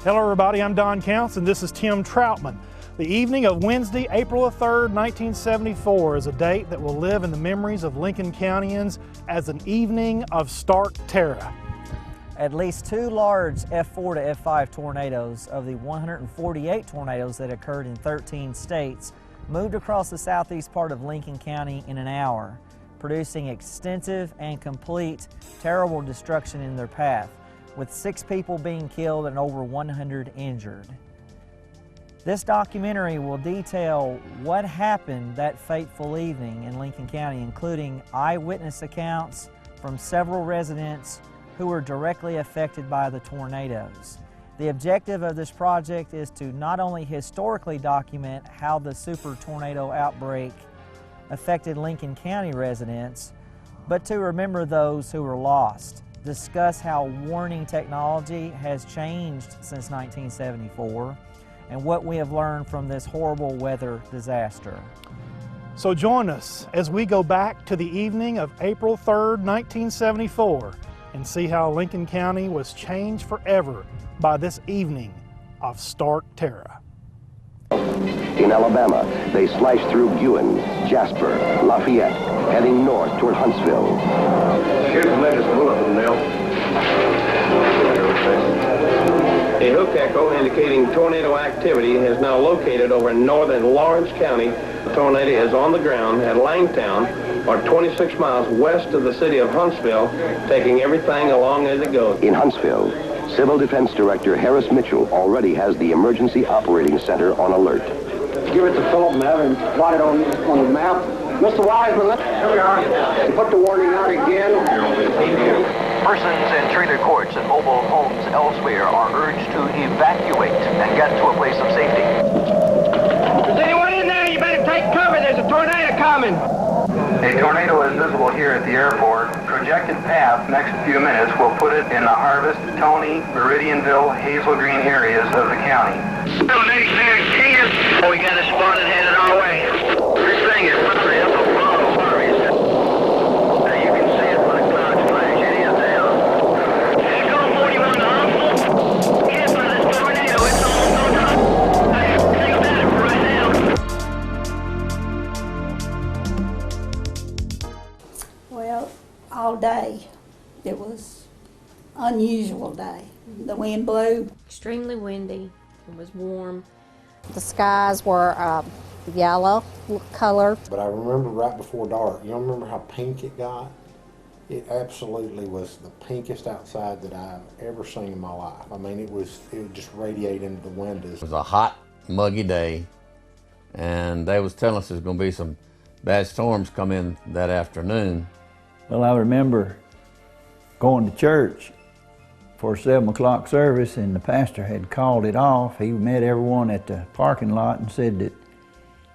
Hello everybody, I'm Don Counts and this is Tim Troutman. The evening of Wednesday, April 3rd, 1974 is a date that will live in the memories of Lincoln Countyans as an evening of stark terror. At least 2 large F4 to F5 tornadoes of the 148 tornadoes that occurred in 13 states moved across the southeast part of Lincoln County in an hour, producing extensive and complete terrible destruction in their path, with 6 people being killed and over 100 injured. This documentary will detail what happened that fateful evening in Lincoln County, including eyewitness accounts from several residents who were directly affected by the tornadoes. The objective of this project is to not only historically document how the super tornado outbreak affected Lincoln County residents, but to remember those who were lost, discuss how warning technology has changed since 1974, and what we have learned from this horrible weather disaster. So join us as we go back to the evening of April 3rd, 1974, and see how Lincoln County was changed forever by this evening of stark terror. In Alabama, they slashed through Guin, Jasper, Lafayette, heading north toward Huntsville. Here's the latest bulletin, Nell. A hook echo indicating tornado activity has now located over northern Lawrence County. The tornado is on the ground at Langtown, or 26 miles west of the city of Huntsville, taking everything along as it goes. In Huntsville, Civil Defense Director Harris Mitchell already has the Emergency Operating Center on alert. Give it to Philip and have him plot it on the map. Mr. Wiseman, here we are. Put the warning out again. Persons in trailer courts and mobile homes elsewhere are urged to evacuate and get to a place of safety. If there's anyone in there, you better take cover. There's a tornado coming. A tornado is visible here at the airport. Projected path next few minutes will put it in the Harvest, Tony, Meridianville, Hazel Green areas of the county. We got a spot and headed our way. This thing is probably up above Harvest. You can see it when the clouds flash. It is down. Echo 41 Armstrong. Hit by this tornado. It's almost on top. Think about it for right now. Well, all day. It was an unusual day. The wind blew. Extremely windy. It was warm. The skies were yellow color. But I remember right before dark, you remember how pink it got? It absolutely was the pinkest outside that I've ever seen in my life. I mean, it would just radiate into the windows. It was a hot, muggy day, and they was telling us there's going to be some bad storms come in that afternoon. Well, I remember going to church for a 7 o'clock service, and the pastor had called it off. He met everyone at the parking lot and said that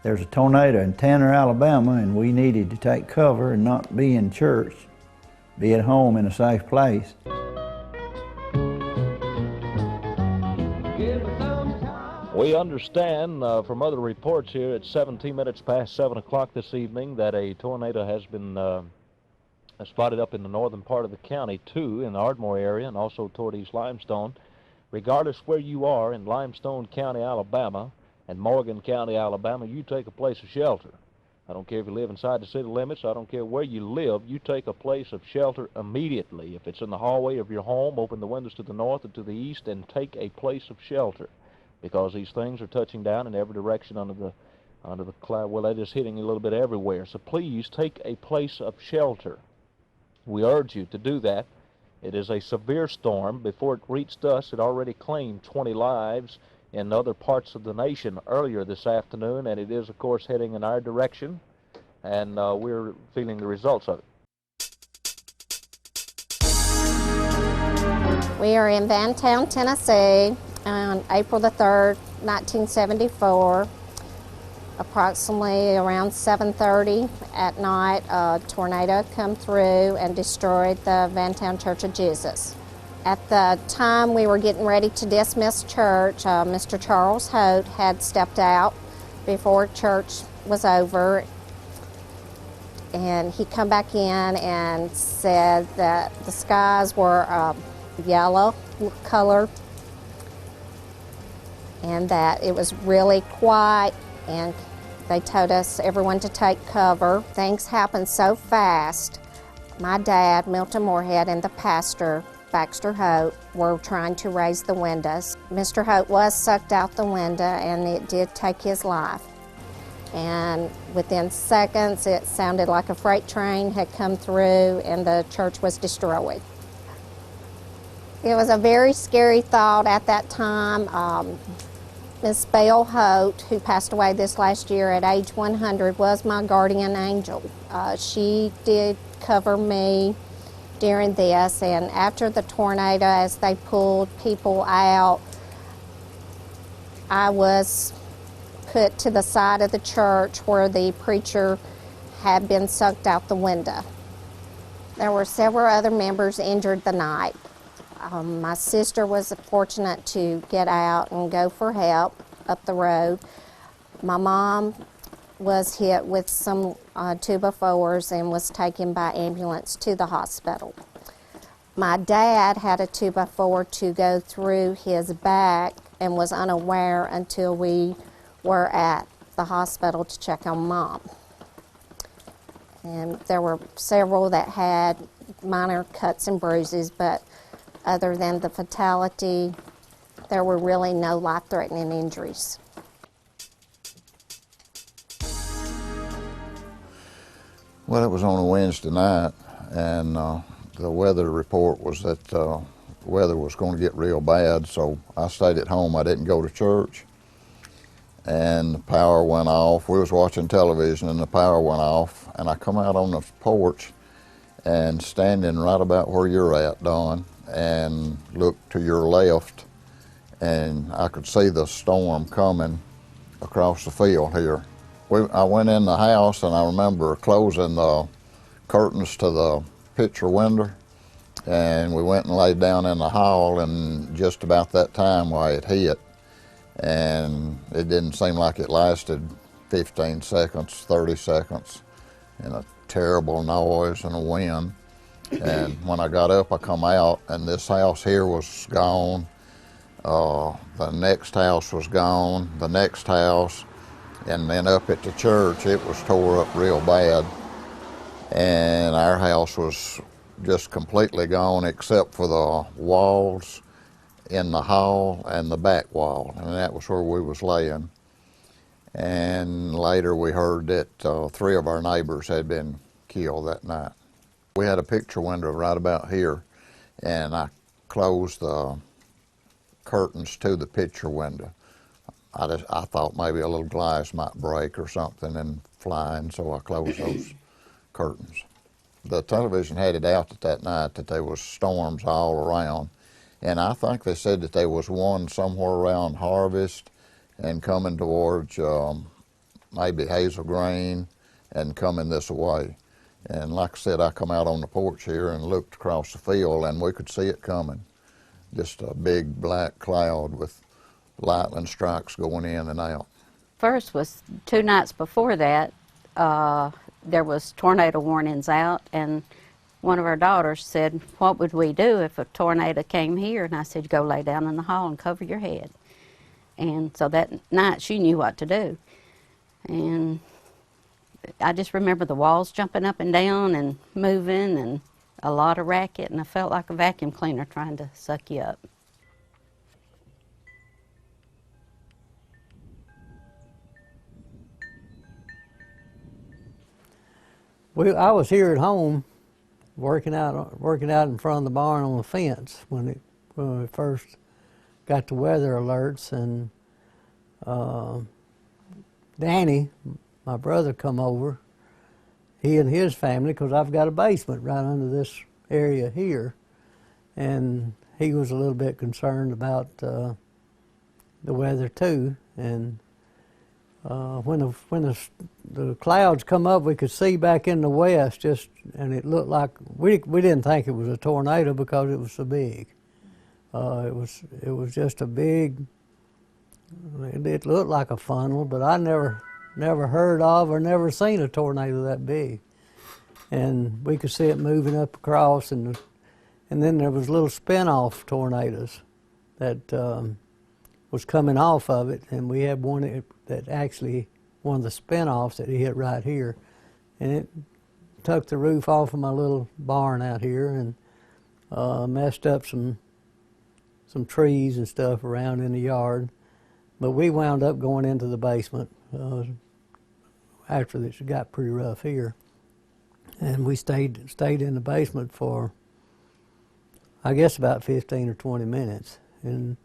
there's a tornado in Tanner, Alabama, and we needed to take cover and not be in church, be at home in a safe place. We understand from other reports here at 17 minutes past 7 o'clock this evening that a tornado has been spotted up in the northern part of the county too, in the Ardmore area and also toward East Limestone. Regardless where you are in Limestone County, Alabama and Morgan County, Alabama, you take a place of shelter. I don't care if you live inside the city limits, I don't care where you live, you take a place of shelter immediately. If it's in the hallway of your home, open the windows to the north or to the east and take a place of shelter, because these things are touching down in every direction under the cloud. Well, they're just hitting a little bit everywhere. So please take a place of shelter. We urge you to do that. It is a severe storm. Before it reached us, it already claimed 20 lives in other parts of the nation earlier this afternoon, and it is, of course, heading in our direction, and we're feeling the results of it. We are in Vantown, Tennessee on April the 3rd, 1974. Approximately around 7:30 at night, a tornado come through and destroyed the Vantown Church of Jesus. At the time we were getting ready to dismiss church, Mr. Charles Holt had stepped out before church was over, and he come back in and said that the skies were yellow color, and that it was really quiet, and they told us everyone to take cover. Things happened so fast. My dad, Milton Moorhead, and the pastor, Baxter Hope, were trying to raise the windows. Mr. Hope was sucked out the window, and it did take his life. And within seconds, it sounded like a freight train had come through and the church was destroyed. It was a very scary thought at that time. Miss Belle Holt, who passed away this last year at age 100, was my guardian angel. She did cover me during this, and after the tornado, as they pulled people out, I was put to the side of the church where the preacher had been sucked out the window. There were several other members injured the night. My sister was fortunate to get out and go for help up the road. My mom was hit with some 2x4s and was taken by ambulance to the hospital. My dad had a 2x4 to go through his back and was unaware until we were at the hospital to check on Mom. And there were several that had minor cuts and bruises, but other than the fatality, there were really no life-threatening injuries. Well, it was on a Wednesday night, and the weather report was that the weather was going to get real bad, so I stayed at home. I didn't go to church, and the power went off. We was watching television, and the power went off, and I come out on the porch and standing right about where you're at, Don, and looked to your left, and I could see the storm coming across the field here. I went in the house, and I remember closing the curtains to the picture window, and we went and laid down in the hall, and just about that time why it hit, and it didn't seem like it lasted 15 seconds, 30 seconds, and a terrible noise and a wind. And when I got up, I come out, and this house here was gone. The next house was gone, the next house, and then up at the church, it was tore up real bad. And our house was just completely gone except for the walls in the hall and the back wall, and that was where we was laying. And later we heard that 3 of our neighbors had been killed that night. We had a picture window right about here, and I closed the curtains to the picture window. I thought maybe a little glass might break or something and fly, and so I closed those curtains. The television had it out that night that there was storms all around, and I think they said that there was one somewhere around Harvest and coming towards maybe Hazel Green and coming this way. And like I said, I come out on the porch here and looked across the field, and we could see it coming. Just a big black cloud with lightning strikes going in and out. First was 2 nights before that, there was tornado warnings out, and one of our daughters said, what would we do if a tornado came here? And I said, go lay down in the hall and cover your head. And so that night she knew what to do. And I just remember the walls jumping up and down and moving and a lot of racket, and I felt like a vacuum cleaner trying to suck you up. I was here at home working out in front of the barn on the fence when we first got the weather alerts, and Danny, my brother, come over, he and his family, because I've got a basement right under this area here, and he was a little bit concerned about the weather too. And when the clouds come up, we could see back in the west, and it looked like we didn't think it was a tornado because it was so big. It was just a big. It looked like a funnel, but I never heard of or never seen a tornado that big. And we could see it moving up across, and then there was little spin-off tornadoes that was coming off of it, and we had one that actually, one of the spin-offs that hit right here, and it took the roof off of my little barn out here and messed up some trees and stuff around in the yard. But we wound up going into the basement after this got pretty rough here, and we stayed in the basement for, I guess, about 15 or 20 minutes. And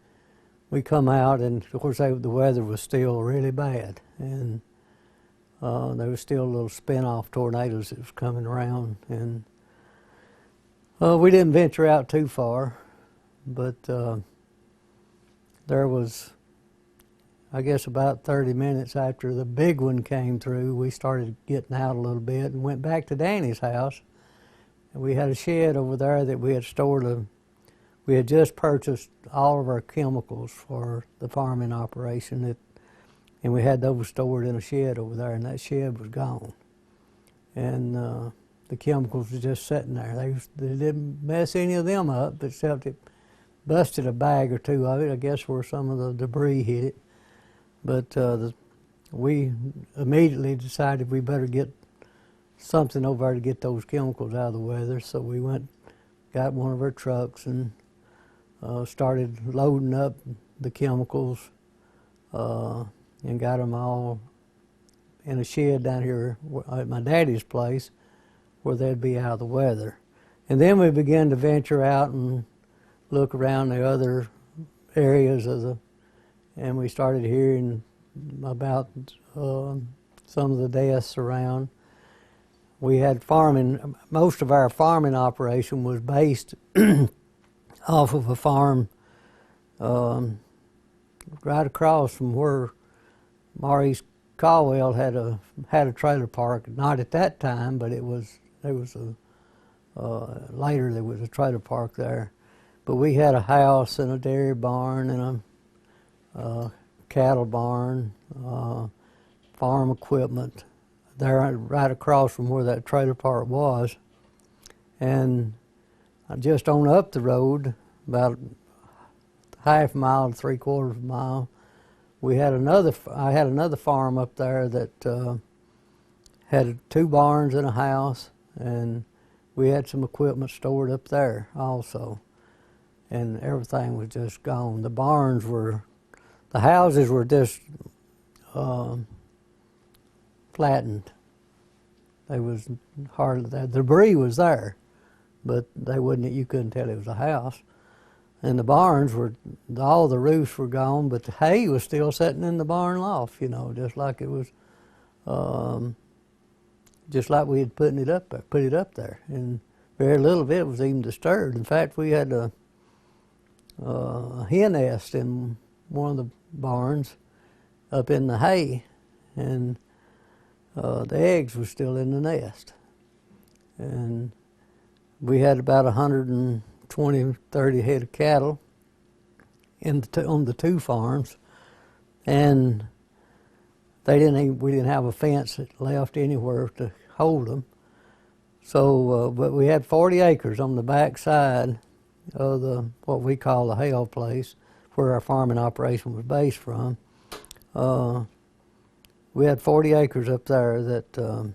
we come out, and of course the weather was still really bad, and there was still little spin-off tornadoes that was coming around, and we didn't venture out too far, but there was, I guess, about 30 minutes after the big one came through, we started getting out a little bit and went back to Danny's house. And we had a shed over there that we had stored we had just purchased all of our chemicals for the farming operation, and we had those stored in a shed over there, and that shed was gone. And the chemicals were just sitting there. They didn't mess any of them up, except it busted a bag or two of it, I guess, where some of the debris hit it. But we immediately decided we better get something over there to get those chemicals out of the weather, so we went, got one of our trucks and started loading up the chemicals and got them all in a shed down here at my daddy's place where they'd be out of the weather. And then we began to venture out and look around the other areas and we started hearing about some of the deaths around. We had farming, most of our farming operation was based off of a farm right across from where Maurice Caldwell had a trailer park. Not at that time, but later there was a trailer park there. But we had a house and a dairy barn and a cattle barn, farm equipment there right across from where that trailer park was. And just on up the road, about half a mile to 3/4 of a mile, I had another farm up there that had 2 barns and a house, and we had some equipment stored up there also. And everything was just gone. The houses were just flattened. They was hardly, the debris was there, but you couldn't tell it was a house. And the barns all the roofs were gone, but the hay was still sitting in the barn loft, just like it was, just like we had put it up there. And very little of it was even disturbed. In fact, we had a hen nest in one of the barns up in the hay, and the eggs were still in the nest. And we had about 120, 30 head of cattle on the 2 farms, and we didn't have a fence that left anywhere to hold them. So, but we had 40 acres on the back side of what we call the Hale place, where our farming operation was based from. We had 40 acres up there that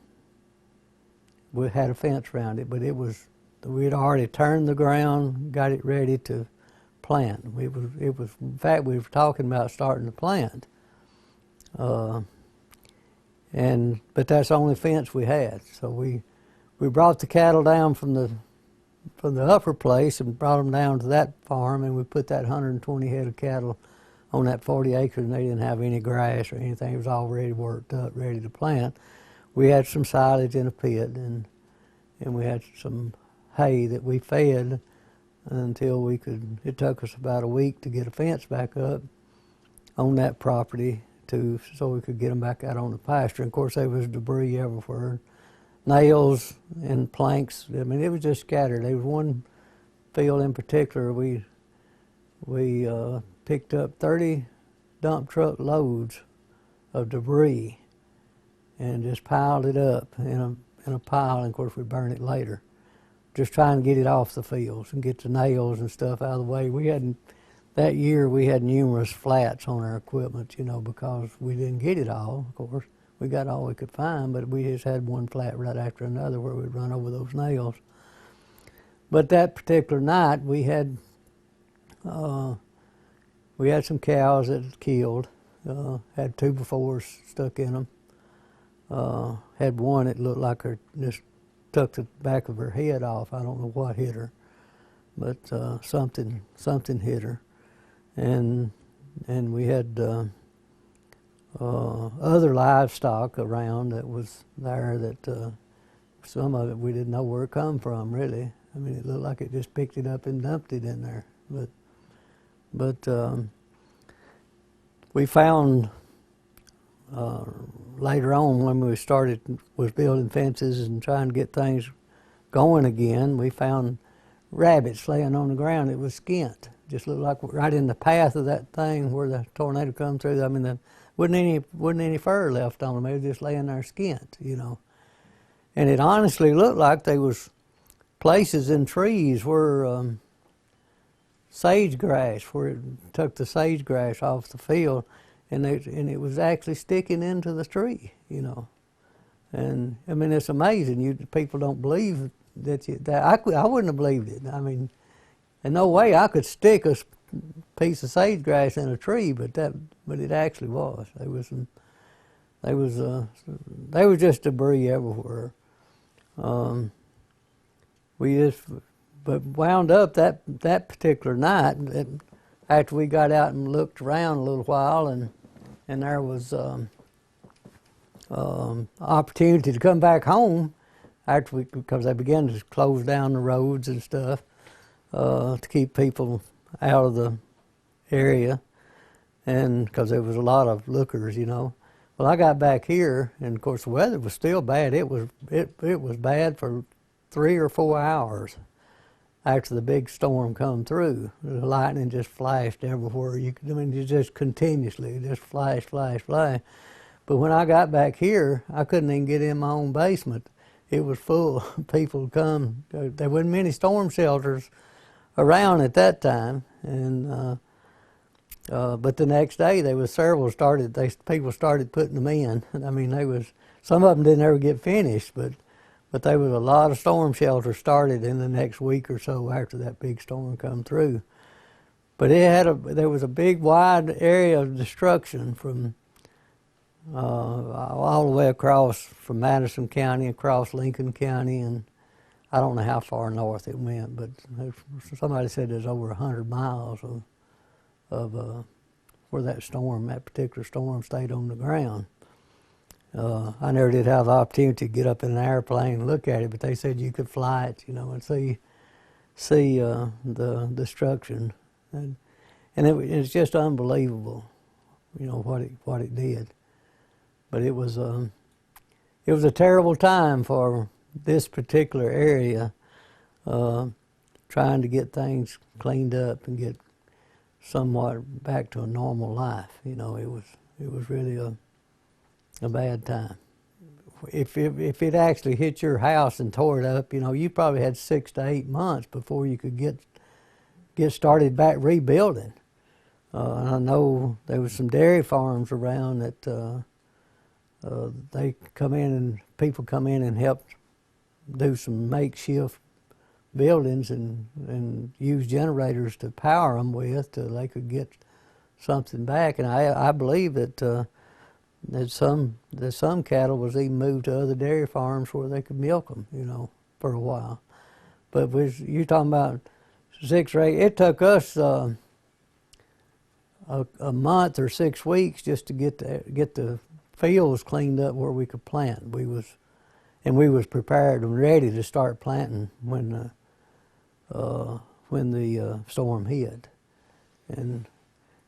we had a fence around it, but we had already turned the ground, got it ready to plant. In fact, we were talking about starting to plant. But that's the only fence we had. So we brought the cattle down from the upper place and brought them down to that farm, and we put that 120 head of cattle on that 40 acres, and they didn't have any grass or anything. It was already worked up, ready to plant. We had some silage in a pit, and we had some hay that we fed until it took us about a week to get a fence back up on that property so we could get them back out on the pasture. And of course, there was debris everywhere. Nails and planks, I mean, it was just scattered. There was one field in particular, we picked up 30 dump truck loads of debris and just piled it up in a pile, and of course we burned it later. Just trying to get it off the fields and get the nails and stuff out of the way. that year we had numerous flats on our equipment, you know, because we didn't get it all, of course. We got all we could find, but we just had one flat right after another where we'd run over those nails. But that particular night we had some cows that had killed, had 2x4s stuck in them. Had one that looked like her just took the back of her head off. I don't know what hit her, but something hit her. And we had other livestock around that was there that some of it we didn't know where it come from, really. I mean, it looked like it just picked it up and dumped it in there. But we found later on when we was building fences and trying to get things going again, we found rabbits laying on the ground. It was skint. Just looked like right in the path of that thing where the tornado come through. I mean, there wasn't any fur left on them. They were just laying there skint, you know. And it honestly looked like there was places in trees where sagegrass, where it took the sagegrass off the field, and it was actually sticking into the tree, you know. And I mean, it's amazing. People don't believe that I wouldn't have believed it. I mean, in no way I could stick a piece of sagegrass in a tree, but it actually was. There was just debris everywhere. But wound up that particular night, after we got out and looked around a little while, and there was opportunity to come back home because they began to close down the roads and stuff to keep people out of the area, and because there was a lot of lookers, you know. Well, I got back here, and of course the weather was still bad. It was bad for 3 or 4 hours after the big storm come through. The lightning just flashed everywhere. You just continuously, just flash, flash, flash. But when I got back here, I couldn't even get in my own basement. It was full. People come. There wasn't many storm shelters around at that time, and but the next day there was several people started putting them in. I mean, some of them didn't ever get finished, but there was a lot of storm shelters started in the next week or so after that big storm come through. But there was a big wide area of destruction from all the way across from Madison County, across Lincoln County, and I don't know how far north it went, but somebody said there's over 100 miles of where that particular storm stayed on the ground. I never did have the opportunity to get up in an airplane and look at it, but they said you could fly it, you know, and see the destruction, and it's just unbelievable, you know, what it did. But it was a terrible time for this particular area, trying to get things cleaned up and get somewhat back to a normal life. You know, it was really a bad time. If it actually hit your house and tore it up, you know, you probably had 6 to 8 months before you could get started back rebuilding. And I know there was some dairy farms around that people come in and help do some makeshift buildings and use generators to power them with till they could get something back. And I believe that some cattle was even moved to other dairy farms where they could milk them, you know, for a while. But you're talking about 6 or 8. It took us a month or 6 weeks just to get the fields cleaned up where we could plant. We was prepared and ready to start planting when the storm hit, and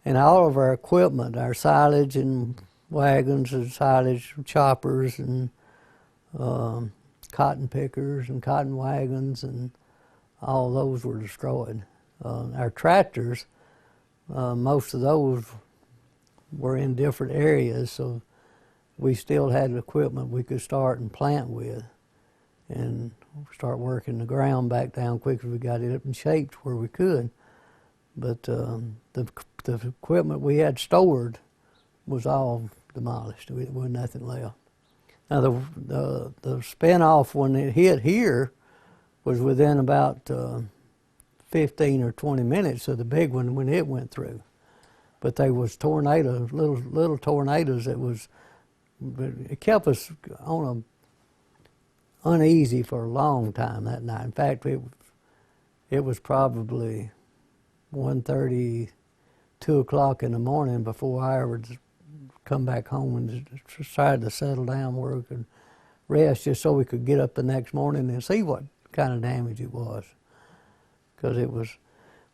all of our equipment, our silage and wagons and silage choppers and cotton pickers and cotton wagons, and all those were destroyed. Our tractors, most of those were in different areas, so we still had equipment we could start and plant with and start working the ground back down quick as we got it up in shape to where we could. but the equipment we had stored was all demolished. There was nothing left. Now the spin-off when it hit here was within about 15 or 20 minutes of the big one when it went through. But they was tornadoes, little tornadoes that was, it kept us on uneasy for a long time that night. In fact, it was probably 1:30, 2 o'clock in the morning before I ever come back home and decided to settle down where we could rest, just so we could get up the next morning and see what kind of damage it was. Because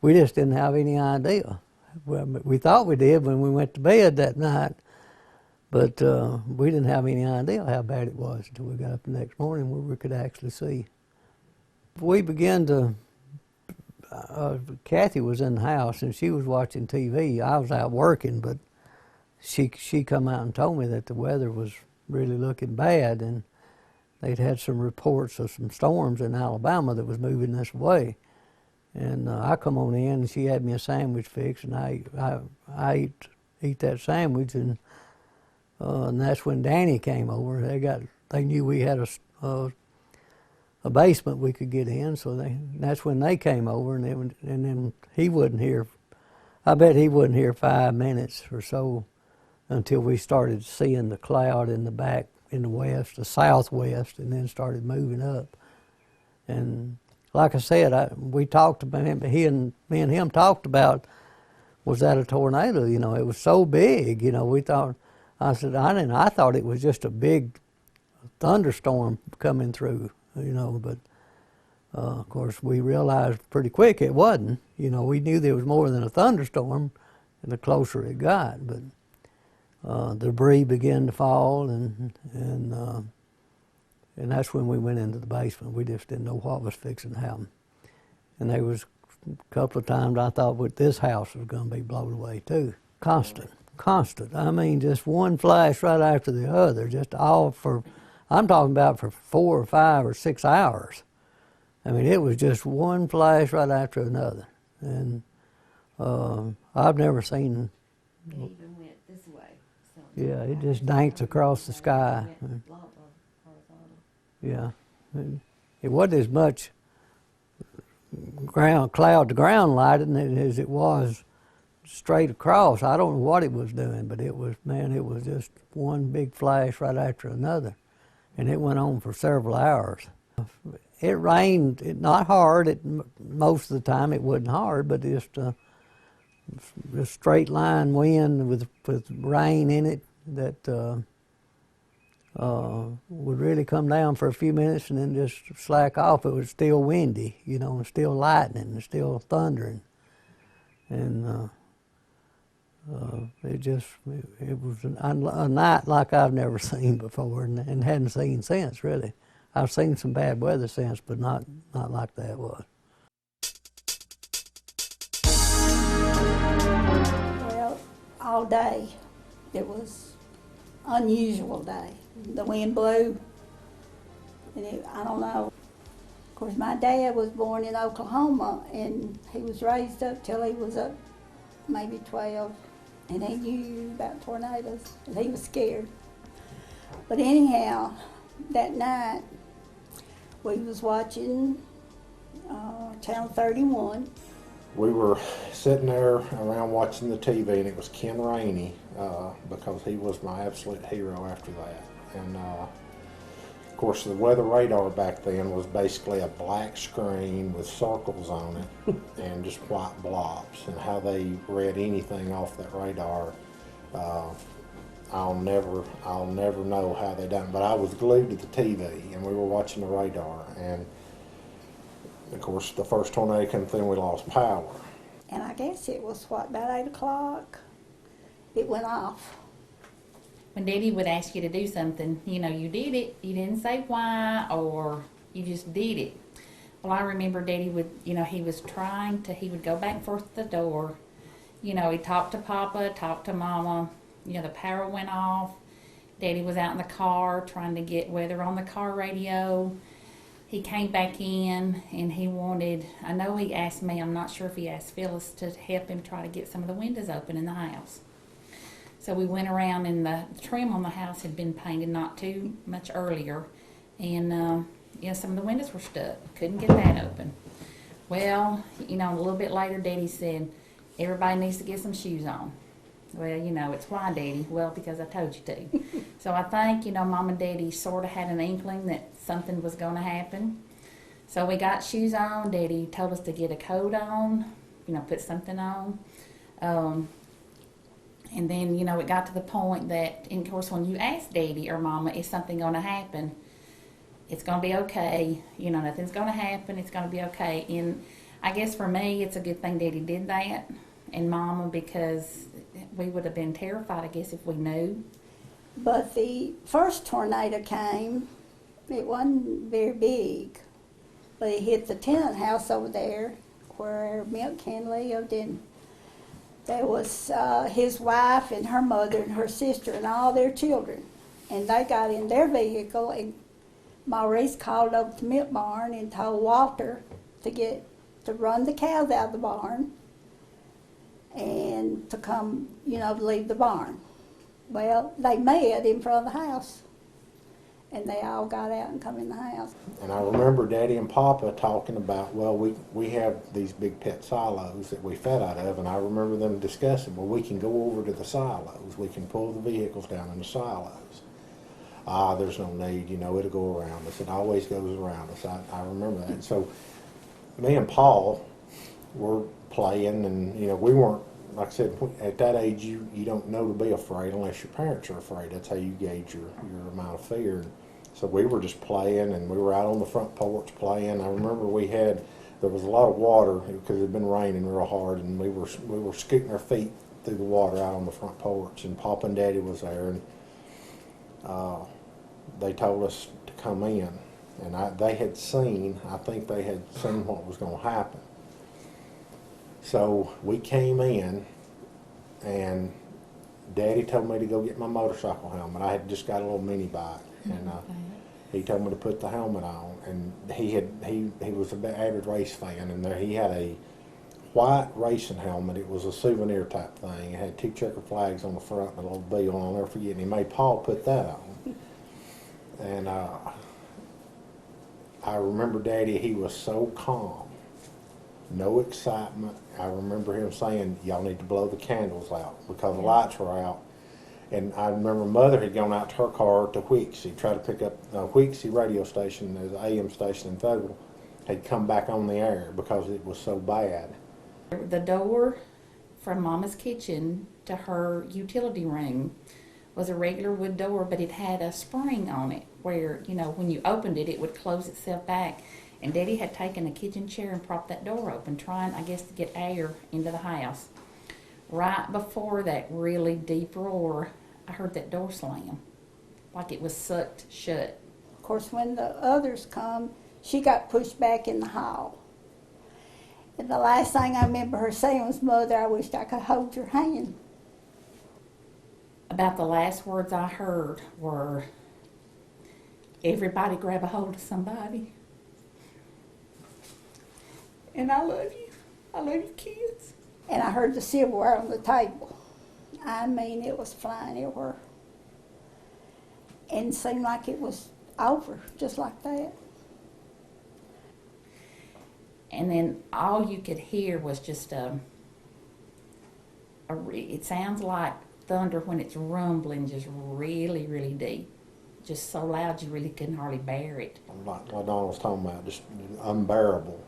we just didn't have any idea. Well, we thought we did when we went to bed that night, but we didn't have any idea how bad it was until we got up the next morning where we could actually see. We began to, Kathy was in the house and she was watching TV. I was out working, but she come out and told me that the weather was really looking bad, and they'd had some reports of some storms in Alabama that was moving this way. And I come on in and she had me a sandwich fixed, and I ate that sandwich, and that's when Danny came over. They knew we had a basement we could get in, so that's when they came over, and then he wasn't here. I bet he wasn't here 5 minutes or so until we started seeing the cloud in the back in the west, the southwest, and then started moving up. And like I said, we talked about him. Me and him talked about, was that a tornado? You know, it was so big. You know, we thought. I said, I thought it was just a big thunderstorm coming through. You know, but of course we realized pretty quick it wasn't. You know, we knew there was more than a thunderstorm, the closer it got. But debris began to fall, and that's when we went into the basement. We just didn't know what was fixing to happen. And there was a couple of times I thought this house was going to be blown away too. Constant. I mean, just one flash right after the other, just all for, I'm talking about for 4 or 5 or 6 hours. I mean, it was just one flash right after another. And I've never seen. It even went this way. So Yeah, it just danced across the sky. Yeah, it wasn't as much cloud to ground lighting as it was straight across. I don't know what it was doing, but it was just one big flash right after another, and it went on for several hours. It rained, not hard. Most of the time it wasn't hard, but just a straight line wind with rain in it that would really come down for a few minutes and then just slack off. It was still windy, you know, and still lightning and still thundering. And it was a night like I've never seen before and hadn't seen since, really. I've seen some bad weather since, but not like that was. Well, all day it was unusual day. The wind blew, and I don't know. Of course, my dad was born in Oklahoma, and he was raised up till he was up maybe 12, and he knew about tornadoes, and he was scared. But anyhow, that night, we was watching Channel 31. We were sitting there around watching the TV, and it was Ken Rainey, because he was my absolute hero after that. And of course, the weather radar back then was basically a black screen with circles on it and just white blobs. And how they read anything off that radar, I'll never know how they done it. But I was glued to the TV, and we were watching the radar. And of course, the first tornado came through, and we lost power. And I guess it was, about 8 o'clock? It went off. when Daddy would ask you to do something, you know, you did it, you didn't say why, or you just did it. Well, I remember Daddy would, you know, he would go back and forth to the door. You know, he talked to Papa, talked to Mama. You know, the power went off. Daddy was out in the car trying to get weather on the car radio. he came back in and he wanted, I know he asked me, I'm not sure if he asked Phyllis to help him try to get some of the windows open in the house. So we went around, and the trim on the house had been painted not too much earlier, and some of the windows were stuck. Couldn't get that open. Well, a little bit later, Daddy said, everybody needs to get some shoes on. Well, it's why, Daddy? Well, because I told you to. So I think, Mom and Daddy sort of had an inkling that something was going to happen. So we got shoes on. Daddy told us to get a coat on, put something on. And then, it got to the point that, and of course, when you ask Daddy or Mama, is something going to happen? It's going to be okay. Nothing's going to happen. It's going to be okay. And I guess for me, it's a good thing Daddy did that, and Mama, because we would have been terrified, I guess, if we knew. But the first tornado came, it wasn't very big, but it hit the tenant house over there where Milk Can lived, and there was his wife and her mother and her sister and all their children. And they got in their vehicle, and Maurice called up the milk barn and told Walter to run the cows out of the barn and to come, leave the barn. Well, they met in front of the house, and they all got out and come in the house. And I remember Daddy and Papa talking about, well, we have these big pet silos that we fed out of, and I remember them discussing, well, we can go over to the silos. We can pull the vehicles down in the silos. There's no need, it'll go around us. It always goes around us. I remember that. So me and Paul were playing, and, we weren't, like I said, at that age, you don't know to be afraid unless your parents are afraid. That's how you gauge your amount of fear. So we were just playing, and we were out on the front porch playing. I remember there was a lot of water because it had been raining real hard, and we were scooting our feet through the water out on the front porch, and Papa and Daddy was there, and they told us to come in. And I think they had seen what was going to happen. So we came in, and Daddy told me to go get my motorcycle helmet. I had just got a little mini bike, and he told me to put the helmet on. And he was an avid race fan, and he had a white racing helmet. It was a souvenir type thing. It had 2 checker flags on the front and a little bee on. I'll never forget. And he made Paul put that on. And I remember Daddy, he was so calm. No excitement. I remember him saying, y'all need to blow the candles out because the lights were out. And I remember Mother had gone out to her car to Whixie, tried to pick up the Whixie radio station, the AM station in Fayetteville, had come back on the air because it was so bad. The door from Mama's kitchen to her utility room was a regular wood door, but it had a spring on it where, when you opened it, it would close itself back. And Daddy had taken a kitchen chair and propped that door open, trying, I guess, to get air into the house. Right before that really deep roar, I heard that door slam, like it was sucked shut. Of course, when the others come, she got pushed back in the hall. And the last thing I remember her saying was, Mother, I wished I could hold your hand. About the last words I heard were, everybody grab a hold of somebody. And I love you. I love you, kids. And I heard the silverware on the table. I mean, it was flying everywhere. And it seemed like it was over, just like that. And then all you could hear was just it sounds like thunder when it's rumbling, just really, really deep. Just so loud you really couldn't hardly bear it. Like Donna was talking about, just unbearable.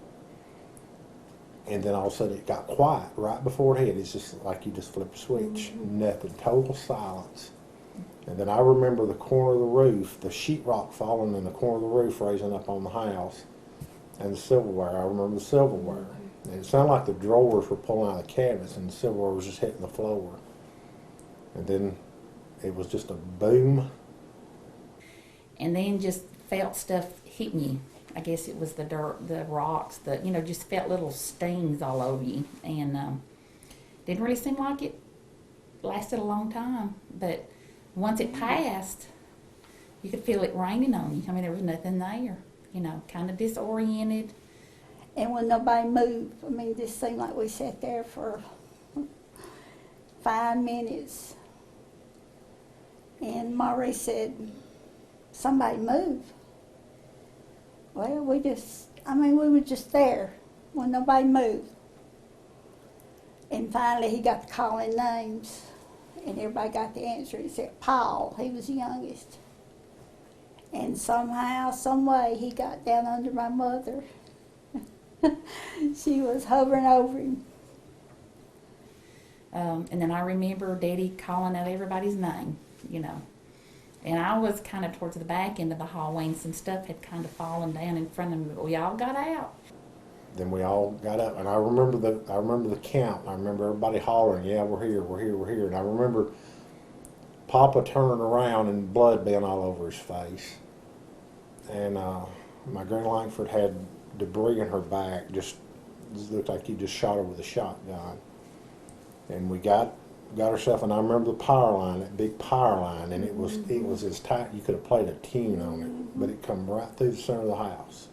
And then all of a sudden it got quiet right before it hit. It's just like you just flip a switch. Nothing, total silence. And then I remember the corner of the roof, the sheetrock falling in the corner of the roof raising up on the house. And the silverware, I remember the silverware. And it sounded like the drawers were pulling out of the cabinets and the silverware was just hitting the floor. And then it was just a boom. And then just felt stuff hitting you. I guess it was the dirt, the rocks, just felt little stings all over you. And didn't really seem like it lasted a long time. But once it passed, you could feel it raining on you. I mean, there was nothing there. kind of disoriented. And when nobody moved, I mean, it just seemed like we sat there for 5 minutes. And Maurice said, somebody move. Well, we were just there when nobody moved. And finally he got to calling names, and everybody got the answer except Paul. He was the youngest. And somehow, some way, he got down under my mother. She was hovering over him. And then I remember Daddy calling out everybody's name, And I was kind of towards the back end of the hallway, and some stuff had kind of fallen down in front of me, but we all got out. Then we all got up, and I remember the count. I remember everybody hollering, "Yeah, we're here, we're here, we're here." And I remember Papa turning around and blood being all over his face. And my Granny Langford had debris in her back, just looked like he just shot her with a shotgun. And we got herself, and I remember the power line, that big power line, and it was as tight you could have played a tune on it, but it come right through the center of the house.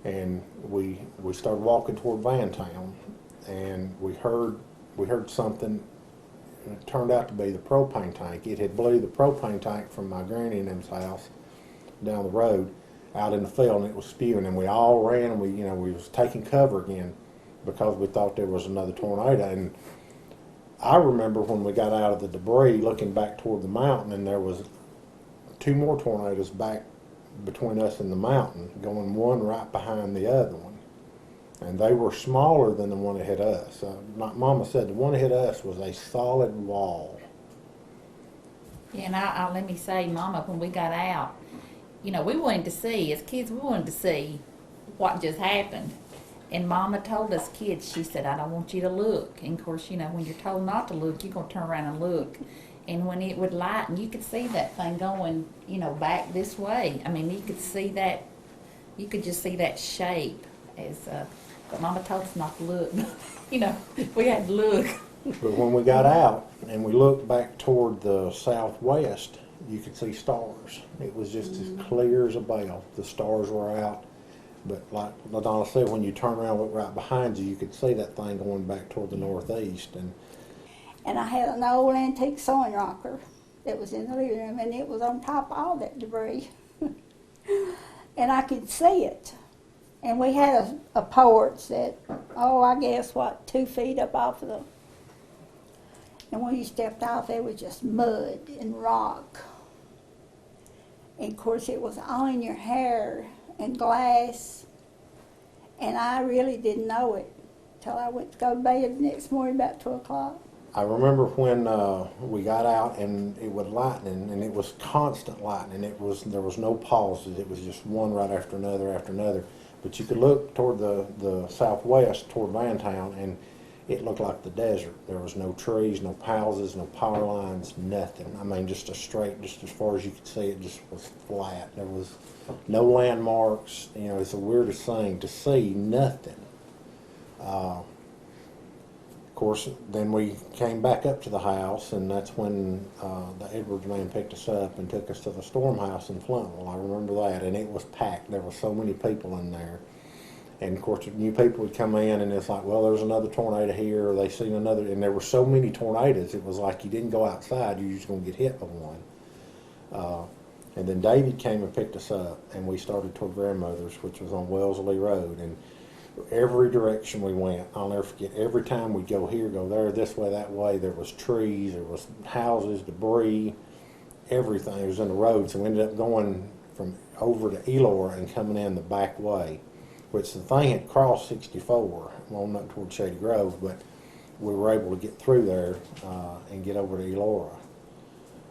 And we started walking toward Vantown, and we heard something, and it turned out to be the propane tank. It had blew the propane tank from my granny and them's house down the road out in the field, and it was spewing, and we all ran, and we was taking cover again because we thought there was another tornado. And I remember when we got out of the debris looking back toward the mountain, and there was 2 more tornadoes back between us and the mountain, going one right behind the other one. And they were smaller than the one that hit us. Like Mama said, the one that hit us was a solid wall. Yeah, and let me say, Mama, when we got out, we wanted to see, as kids, we wanted to see what just happened. And Mama told us kids, she said, I don't want you to look. And of course, when you're told not to look, you're going to turn around and look. And when it would lighten, you could see that thing going, back this way. I mean, you could see that, you could just see that shape. But Mama told us not to look. We had to look. But when we got out and we looked back toward the southwest, you could see stars. It was just as clear as a bell. The stars were out. But like LaDonna said, when you turn around and look right behind you, you could see that thing going back toward the northeast. And I had an old antique sewing rocker that was in the living room, and it was on top of all that debris. And I could see it. And we had a porch that, I guess, 2 feet up off of them. And when you stepped off, there was just mud and rock. And of course, it was all in your hair and glass. And I really didn't know it till I went to go to bed the next morning about 2 o'clock. I remember when we got out and it was lightning, and it was constant lightning. There was no pauses. It was just one right after another. But you could look toward the southwest, toward Vantown, and it looked like the desert. There was no trees, no houses, no power lines, nothing. I mean, just a straight, just as far as you could see, it just was flat. There was no landmarks. It's the weirdest thing to see nothing. Of course, then we came back up to the house, and that's when the Edwards man picked us up and took us to the storm house in Fluntville. I remember that, and it was packed. There were so many people in there. And of course, new people would come in, and it's like, well, there's another tornado here, or they seen another, and there were so many tornadoes, it was like you didn't go outside, you're just going to get hit by one. And then David came and picked us up, and we started toward Grandmother's, which was on Wellesley Road. And every direction we went, I'll never forget, every time we'd go here, go there, this way, that way, there was trees, there was houses, debris, everything was in the road. So we ended up going from over to Elora and coming in the back way, which the thing had crossed 64, on up toward Shady Grove, but we were able to get through there and get over to Elora.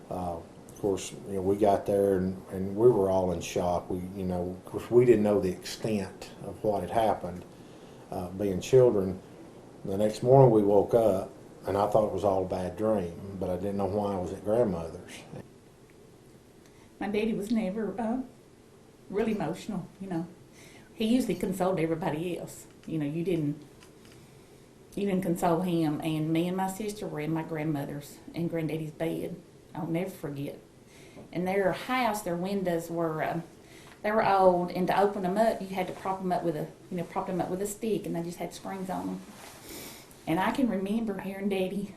Of course, we got there and we were all in shock. Of course, we didn't know the extent of what had happened, being children. The next morning we woke up, and I thought it was all a bad dream, but I didn't know why I was at Grandmother's. My daddy was never really emotional, He usually consoled everybody else. You didn't console him. And me and my sister were in my grandmother's and granddaddy's bed. I'll never forget. And their house, their windows were They were old, and to open them up, you had to prop them up with a stick, and they just had springs on them. And I can remember hearing Daddy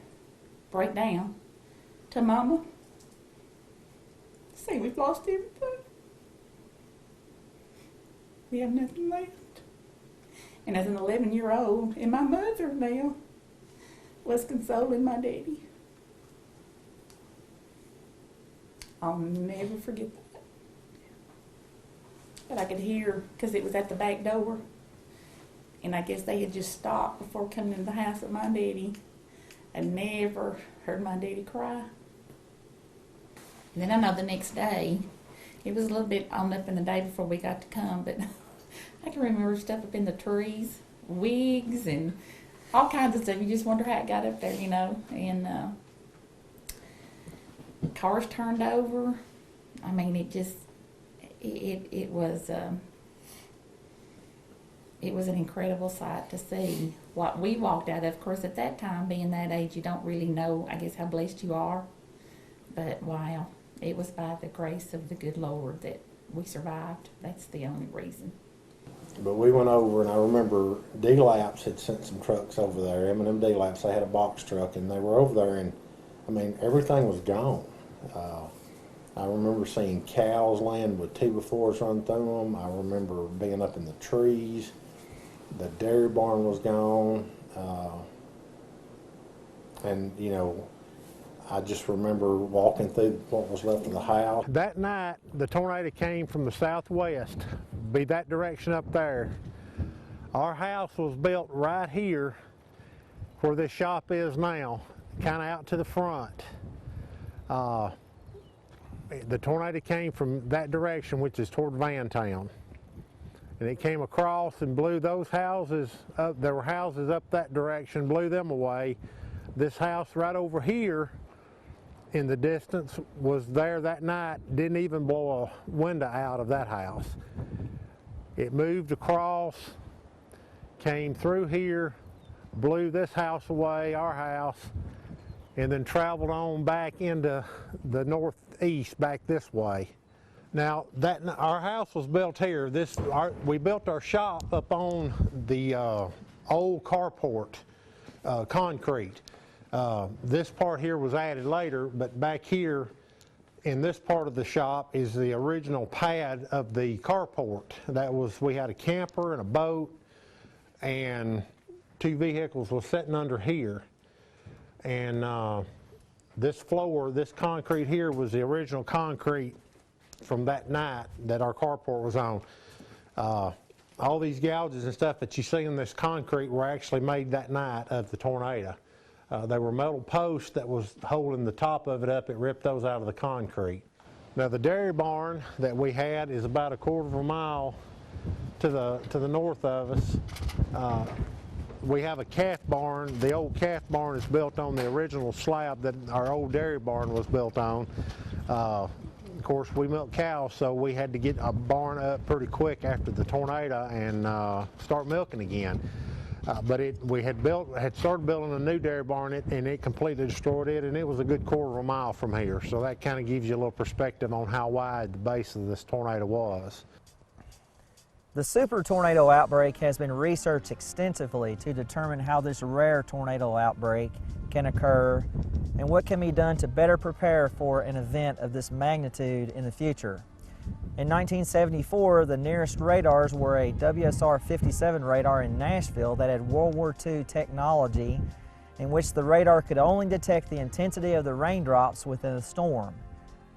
break down to Mama, say, we've lost everything. We have nothing left. And as an 11-year-old, and my mother now was consoling my daddy. I'll never forget that. But I could hear, because it was at the back door, and I guess they had just stopped before coming into the house with my daddy. I never heard my daddy cry. And then I know the next day, it was a little bit on up in the day before we got to come, but I can remember stuff up in the trees, wigs, and all kinds of stuff. You just wonder how it got up there, you know. And cars turned over. I mean, it was an incredible sight to see what we walked out of. Of course, at that time, being that age, you don't really know, I guess, how blessed you are. But wow, it was by the grace of the good Lord that we survived. That's the only reason. But we went over, and I remember D-Laps had sent some trucks over there. M&M D-Laps, they had a box truck, and they were over there, and I mean, everything was gone. I remember seeing cows land with 2x4s run through them. I remember being up in the trees. The dairy barn was gone. And, you know, I just remember walking through what was left of the house. That night, the tornado came from the southwest, be that direction up there. Our house was built right here where this shop is now, kind of out to the front. The tornado came from that direction, which is toward Vantown. And it came across and blew those houses up. There were houses up that direction, blew them away. This house right over here in the distance was there that night, didn't even blow a window out of that house. It moved across, came through here, blew this house away, our house, and then traveled on back into the northeast back this way. Now, our house was built here. We built our shop up on the old carport, concrete. This part here was added later, but back here in this part of the shop is the original pad of the carport. We had a camper and a boat, and 2 vehicles was sitting under here. And this floor, this concrete here was the original concrete from that night that our carport was on. All these gouges and stuff that you see in this concrete were actually made that night of the tornado. They were metal posts that was holding the top of it up. It ripped those out of the concrete. Now the dairy barn that we had is about a quarter of a mile to the north of us. We have a calf barn. The old calf barn is built on the original slab that our old dairy barn was built on. Of course, we milk cows, so we had to get a barn up pretty quick after the tornado and start milking again. But we had started building a new dairy barn, and it completely destroyed it, and it was a good quarter of a mile from here. So that kind of gives you a little perspective on how wide the base of this tornado was. The super tornado outbreak has been researched extensively to determine how this rare tornado outbreak can occur and what can be done to better prepare for an event of this magnitude in the future. In 1974, the nearest radars were a WSR-57 radar in Nashville that had World War II technology, in which the radar could only detect the intensity of the raindrops within a storm.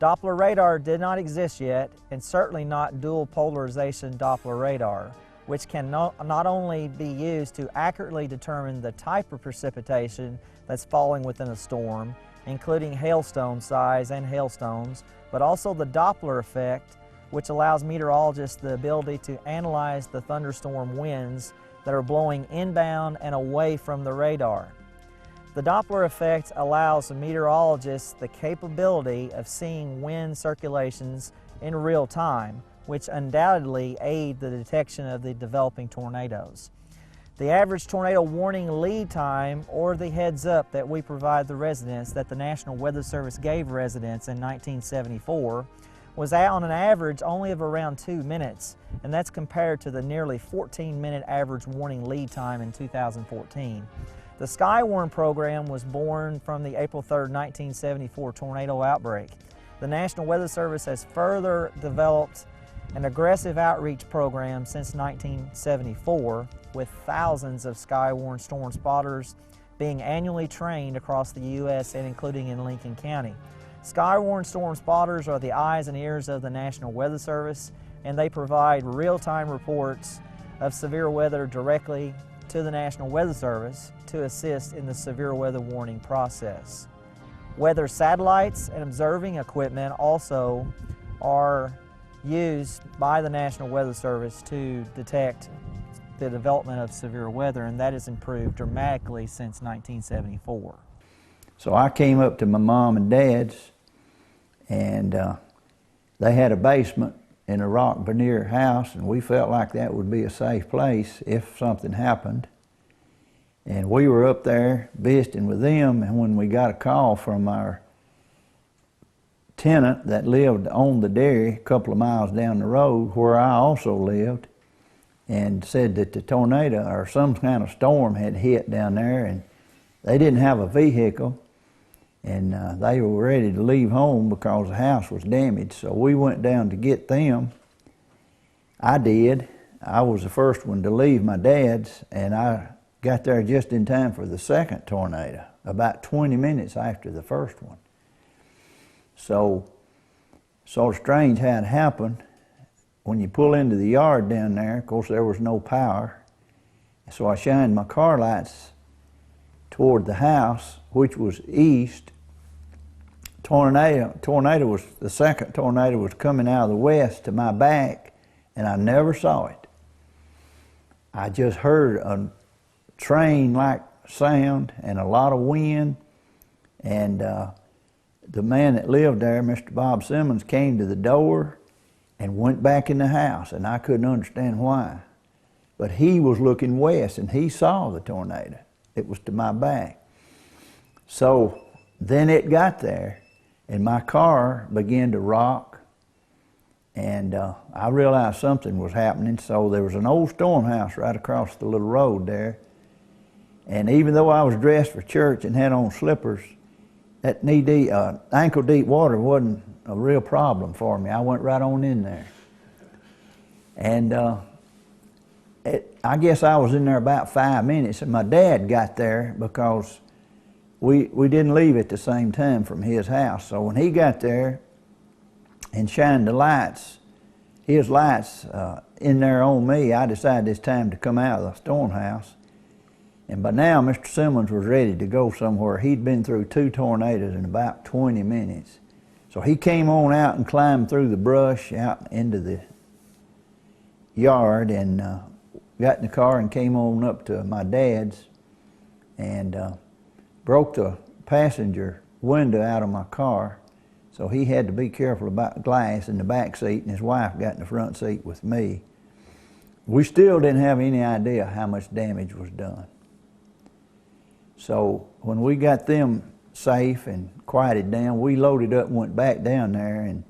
Doppler radar did not exist yet, and certainly not dual polarization Doppler radar, which can not only be used to accurately determine the type of precipitation that's falling within a storm, including hailstone size and hailstones, but also the Doppler effect, which allows meteorologists the ability to analyze the thunderstorm winds that are blowing inbound and away from the radar. The Doppler effect allows meteorologists the capability of seeing wind circulations in real time, which undoubtedly aid the detection of the developing tornadoes. The average tornado warning lead time, or the heads up that we provide the residents, that the National Weather Service gave residents in 1974, was out on an average only of around 2 minutes, and that's compared to the nearly 14-minute average warning lead time in 2014. The Skywarn program was born from the April 3, 1974 tornado outbreak. The National Weather Service has further developed an aggressive outreach program since 1974, with thousands of Skywarn storm spotters being annually trained across the U.S. and including in Lincoln County. Skywarn storm spotters are the eyes and ears of the National Weather Service, and they provide real-time reports of severe weather directly to the National Weather Service to assist in the severe weather warning process. Weather satellites and observing equipment also are used by the National Weather Service to detect the development of severe weather, and that has improved dramatically since 1974. So I came up to my mom and dad's, and they had a basement in a rock veneer house, and we felt like that would be a safe place if something happened. And we were up there visiting with them, and when we got a call from our tenant that lived on the dairy a couple of miles down the road where I also lived, and said that the tornado or some kind of storm had hit down there, and they didn't have a vehicle, and they were ready to leave home because the house was damaged. So we went down to get them. I did. I was the first one to leave my dad's, and I got there just in time for the second tornado, about 20 minutes after the first one. So sort of strange how it happened. When you pull into the yard down there, of course there was no power, so I shined my car lights toward the house, which was east. The second tornado was coming out of the west to my back, and I never saw it. I just heard a train-like sound and a lot of wind, and the man that lived there, Mr. Bob Simmons, came to the door and went back in the house, and I couldn't understand why. But he was looking west, and he saw the tornado. It was to my back. So then it got there, and my car began to rock, and I realized something was happening. So there was an old storm house right across the little road there, and even though I was dressed for church and had on slippers, that knee-deep, ankle-deep water wasn't a real problem for me. I went right on in there. And I guess I was in there about 5 minutes, and my dad got there because we didn't leave at the same time from his house. So when he got there and shined the lights, his lights in there on me, I decided it's time to come out of the storm house. And by now, Mr. Simmons was ready to go somewhere. He'd been through 2 tornadoes in about 20 minutes. So he came on out and climbed through the brush out into the yard and got in the car and came on up to my dad's and broke the passenger window out of my car. So he had to be careful about glass in the back seat, and his wife got in the front seat with me. We still didn't have any idea how much damage was done. So when we got them safe and quieted down, we loaded up and went back down there, and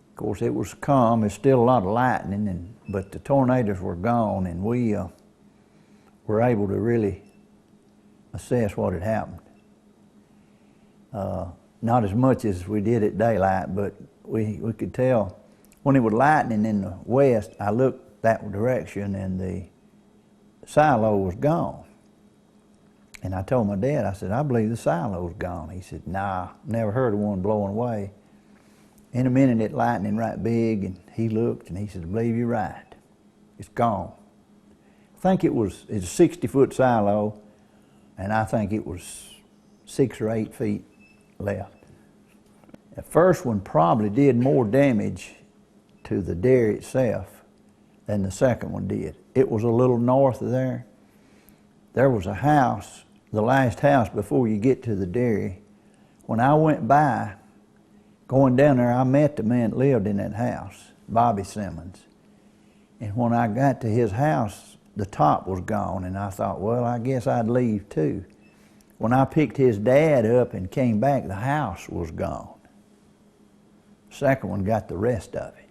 of course it was calm. There's still a lot of lightning, but the tornadoes were gone, and we were able to really assess what had happened. Not as much as we did at daylight, but we could tell when it was lightning in the west. I looked that direction, and the silo was gone. And I told my dad, I said, I believe the silo's gone. He said, nah, never heard of one blowing away. In a minute, it lightning right big, and he looked, and he said, I believe you're right. It's gone. I think it's a 60-foot silo, and I think it was 6 or 8 feet left. The first one probably did more damage to the dairy itself than the second one did. It was a little north of there. There was a house, the last house before you get to the dairy. When I went by, going down there, I met the man that lived in that house, Bobby Simmons. And when I got to his house, the top was gone, and I thought, well, I guess I'd leave too. When I picked his dad up and came back, the house was gone. second one got the rest of it.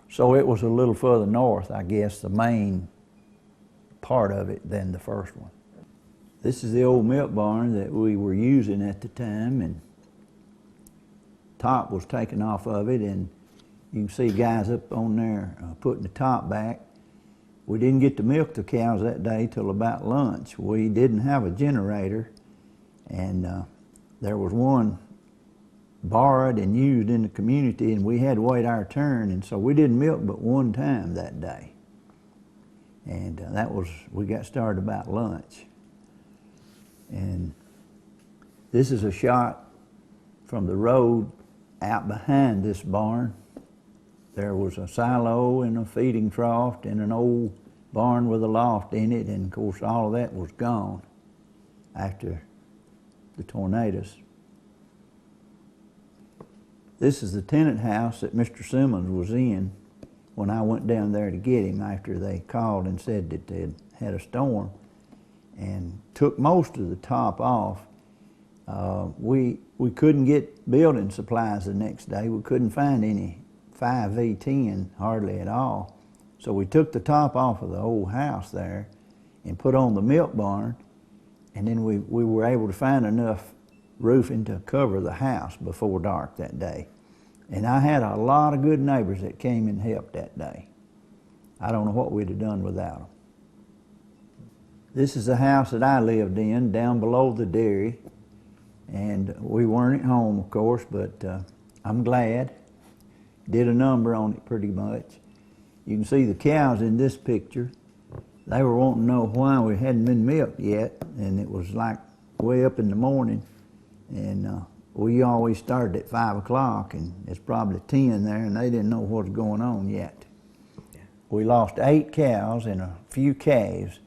So it was a little further north, I guess, the main part of it than the first one. This is the old milk barn that we were using at the time, and top was taken off of it, and you can see guys up on there putting the top back. We didn't get to milk the cows that day till about lunch. We didn't have a generator, and there was one borrowed and used in the community, and we had to wait our turn, and so we didn't milk but one time that day. And we got started about lunch. And this is a shot from the road out behind this barn. There was a silo and a feeding trough and an old barn with a loft in it, and of course all of that was gone after the tornadoes. This is the tenant house that Mr. Simmons was in when I went down there to get him after they called and said that they had a storm, and took most of the top off. We couldn't get building supplies the next day. We couldn't find any 5V10 hardly at all. So we took the top off of the old house there and put on the milk barn, and then we were able to find enough roofing to cover the house before dark that day. And I had a lot of good neighbors that came and helped that day. I don't know what we'd have done without them. This is the house that I lived in down below the dairy, and we weren't at home, of course, but I'm glad. Did a number on it pretty much. You can see the cows in this picture. They were wanting to know why we hadn't been milked yet, and it was like way up in the morning, and we always started at 5 o'clock, and it's probably 10 there, and they didn't know what was going on yet. We lost 8 cows and a few calves.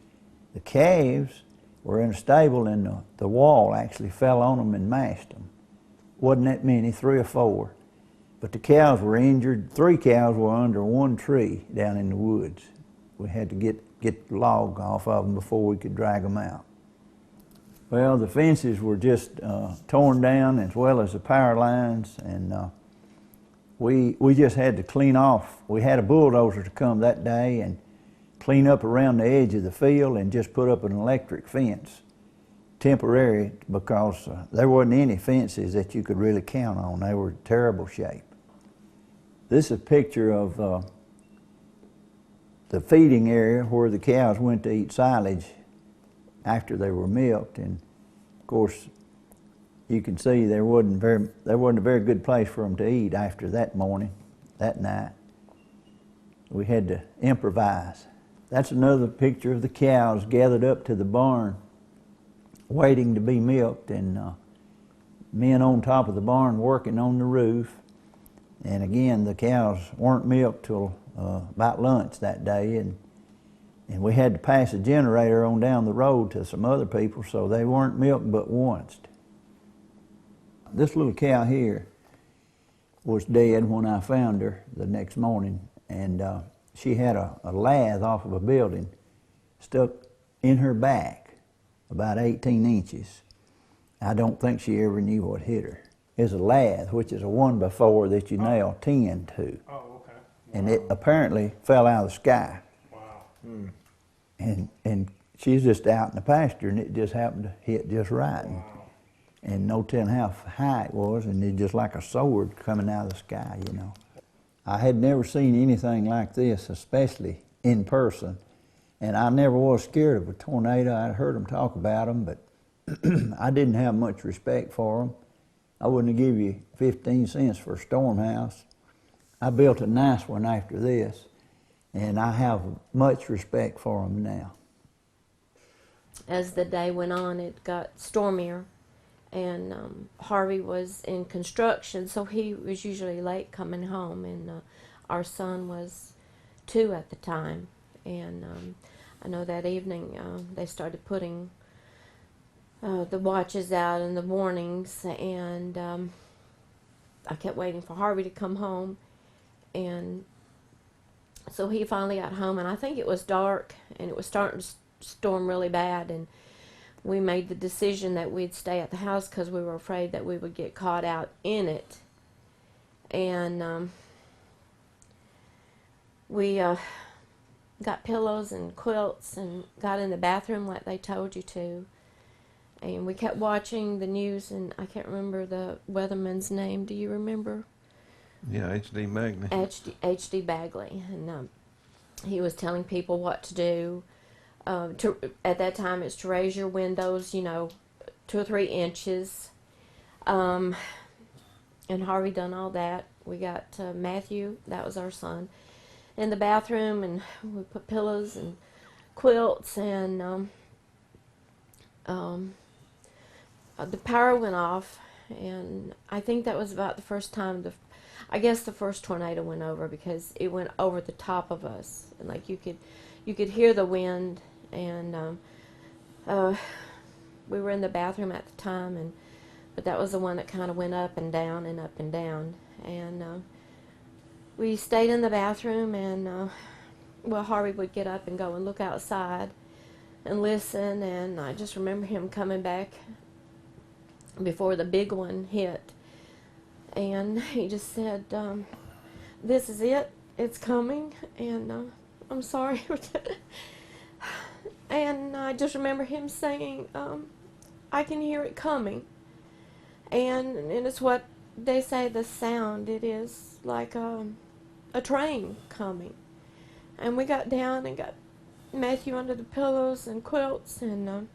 The calves were in a stable, and the wall actually fell on them and mashed them. Wasn't that many, 3 or 4. But the cows were injured. 3 cows were under one tree down in the woods. We had to get the log off of them before we could drag them out. Well, the fences were just torn down, as well as the power lines, and we just had to clean off. We had a bulldozer to come that day and clean up around the edge of the field and just put up an electric fence, temporary, because there wasn't any fences that you could really count on. They were in terrible shape. This is a picture of the feeding area where the cows went to eat silage after they were milked, and of course you can see there wasn't a very good place for them to eat after that morning, that night. We had to improvise. That's another picture of the cows gathered up to the barn waiting to be milked, and men on top of the barn working on the roof. And again, the cows weren't milked till about lunch that day, and we had to pass a generator on down the road to some other people, so they weren't milked but once. This little cow here was dead when I found her the next morning, and she had a lath off of a building stuck in her back about 18 inches. I don't think she ever knew what hit her. It's a lath, which is a 1x4 that you nail 10 to. Oh, okay. Wow. And it apparently fell out of the sky. Wow. And she's just out in the pasture, and it just happened to hit just right. Wow. And no telling how high it was, and it's just like a sword coming out of the sky, you know. I had never seen anything like this, especially in person. And I never was scared of a tornado. I'd heard them talk about them, but I didn't have much respect for them. I wouldn't give you 15 cents for a storm house. I built a nice one after this, and I have much respect for them now. As the day went on, it got stormier, and Harvey was in construction, so he was usually late coming home, and our son was 2 at the time. And I know that evening they started putting the watches out and the warnings, and I kept waiting for Harvey to come home, and so he finally got home, and I think it was dark, and it was starting to storm really bad, and we made the decision that we'd stay at the house because we were afraid that we would get caught out in it And we got pillows and quilts and got in the bathroom like they told you to. And we kept watching the news, and I can't remember the weatherman's name. Do you remember? Yeah, H.D. Bagley. H.D. Bagley. And he was telling people what to do. At that time, it's to raise your windows, 2 or 3 inches. And Harvey done all that. We got Matthew, that was our son, in the bathroom, and we put pillows and quilts, and the power went off, and I think that was about the first time I guess the first tornado went over, because it went over the top of us, and like you could hear the wind, and we were in the bathroom at the time, but that was the one that kind of went up and down and up and down, and we stayed in the bathroom, and Harvey would get up and go and look outside and listen, and I just remember him coming back before the big one hit, and he just said, "This is it, it's coming," and I'm sorry. And I just remember him saying, "I can hear it coming," and it's what they say, the sound, it is like a train coming. And we got down and got Matthew under the pillows and quilts, and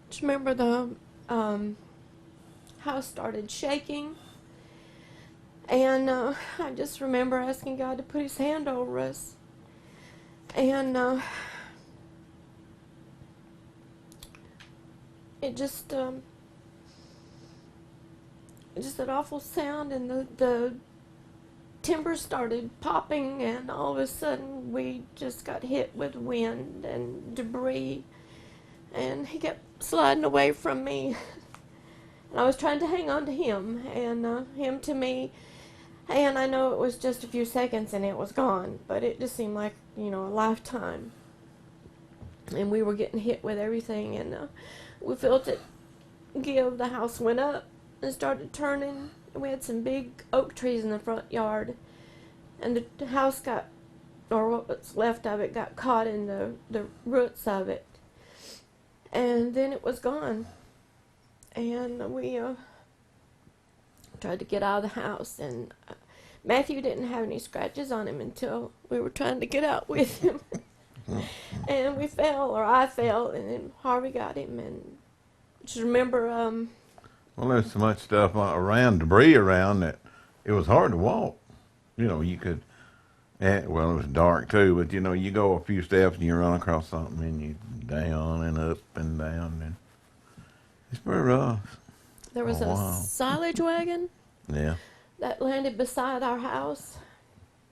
just remember the house started shaking, and I just remember asking God to put his hand over us, and it just an awful sound, and the timber started popping, and all of a sudden we just got hit with wind and debris, and he kept sliding away from me, and I was trying to hang on to him, and him to me, and I know it was just a few seconds and it was gone, but it just seemed like, a lifetime, and we were getting hit with everything, and we felt it give. The house went up and started turning. We had some big oak trees in the front yard, and the house got, or what was left of it, got caught in the roots of it, and then it was gone. And we tried to get out of the house, and Matthew didn't have any scratches on him until we were trying to get out with him. And we fell, or I fell, and then Harvey got him, and just remember well, there's so much stuff around, debris around, that it was hard to walk. You could, well, it was dark too, but you go a few steps and you run across something, and you down and up and down, and it's pretty rough. There was a silage wagon that landed beside our house,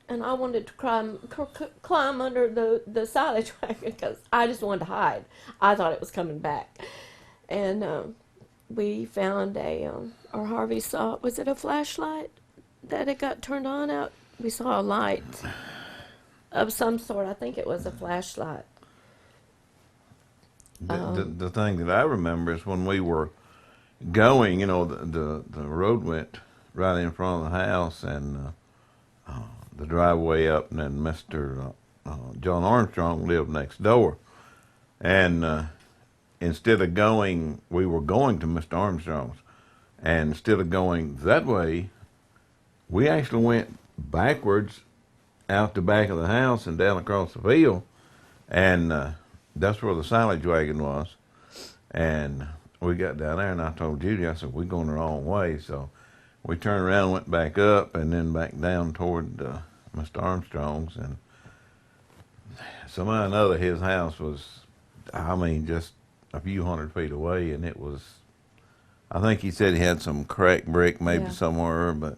and I wanted to climb under the silage wagon because I just wanted to hide. I thought it was coming back, and we found or Harvey saw, was it a flashlight that it got turned on out? We saw a light of some sort. I think it was a flashlight. The thing that I remember is when we were going, the road went right in front of the house, and the driveway up, and then Mr. John Armstrong lived next door, and instead of going, we were going to Mr. Armstrong's, and instead of going that way, we actually went backwards out the back of the house and down across the field, and that's where the silage wagon was. And we got down there, and I told Judy, I said, we're going the wrong way. So we turned around, went back up, and then back down toward Mr. Armstrong's, and somehow or another his house was, just a few hundred feet away, and it was, I think he said he had some cracked brick maybe somewhere, but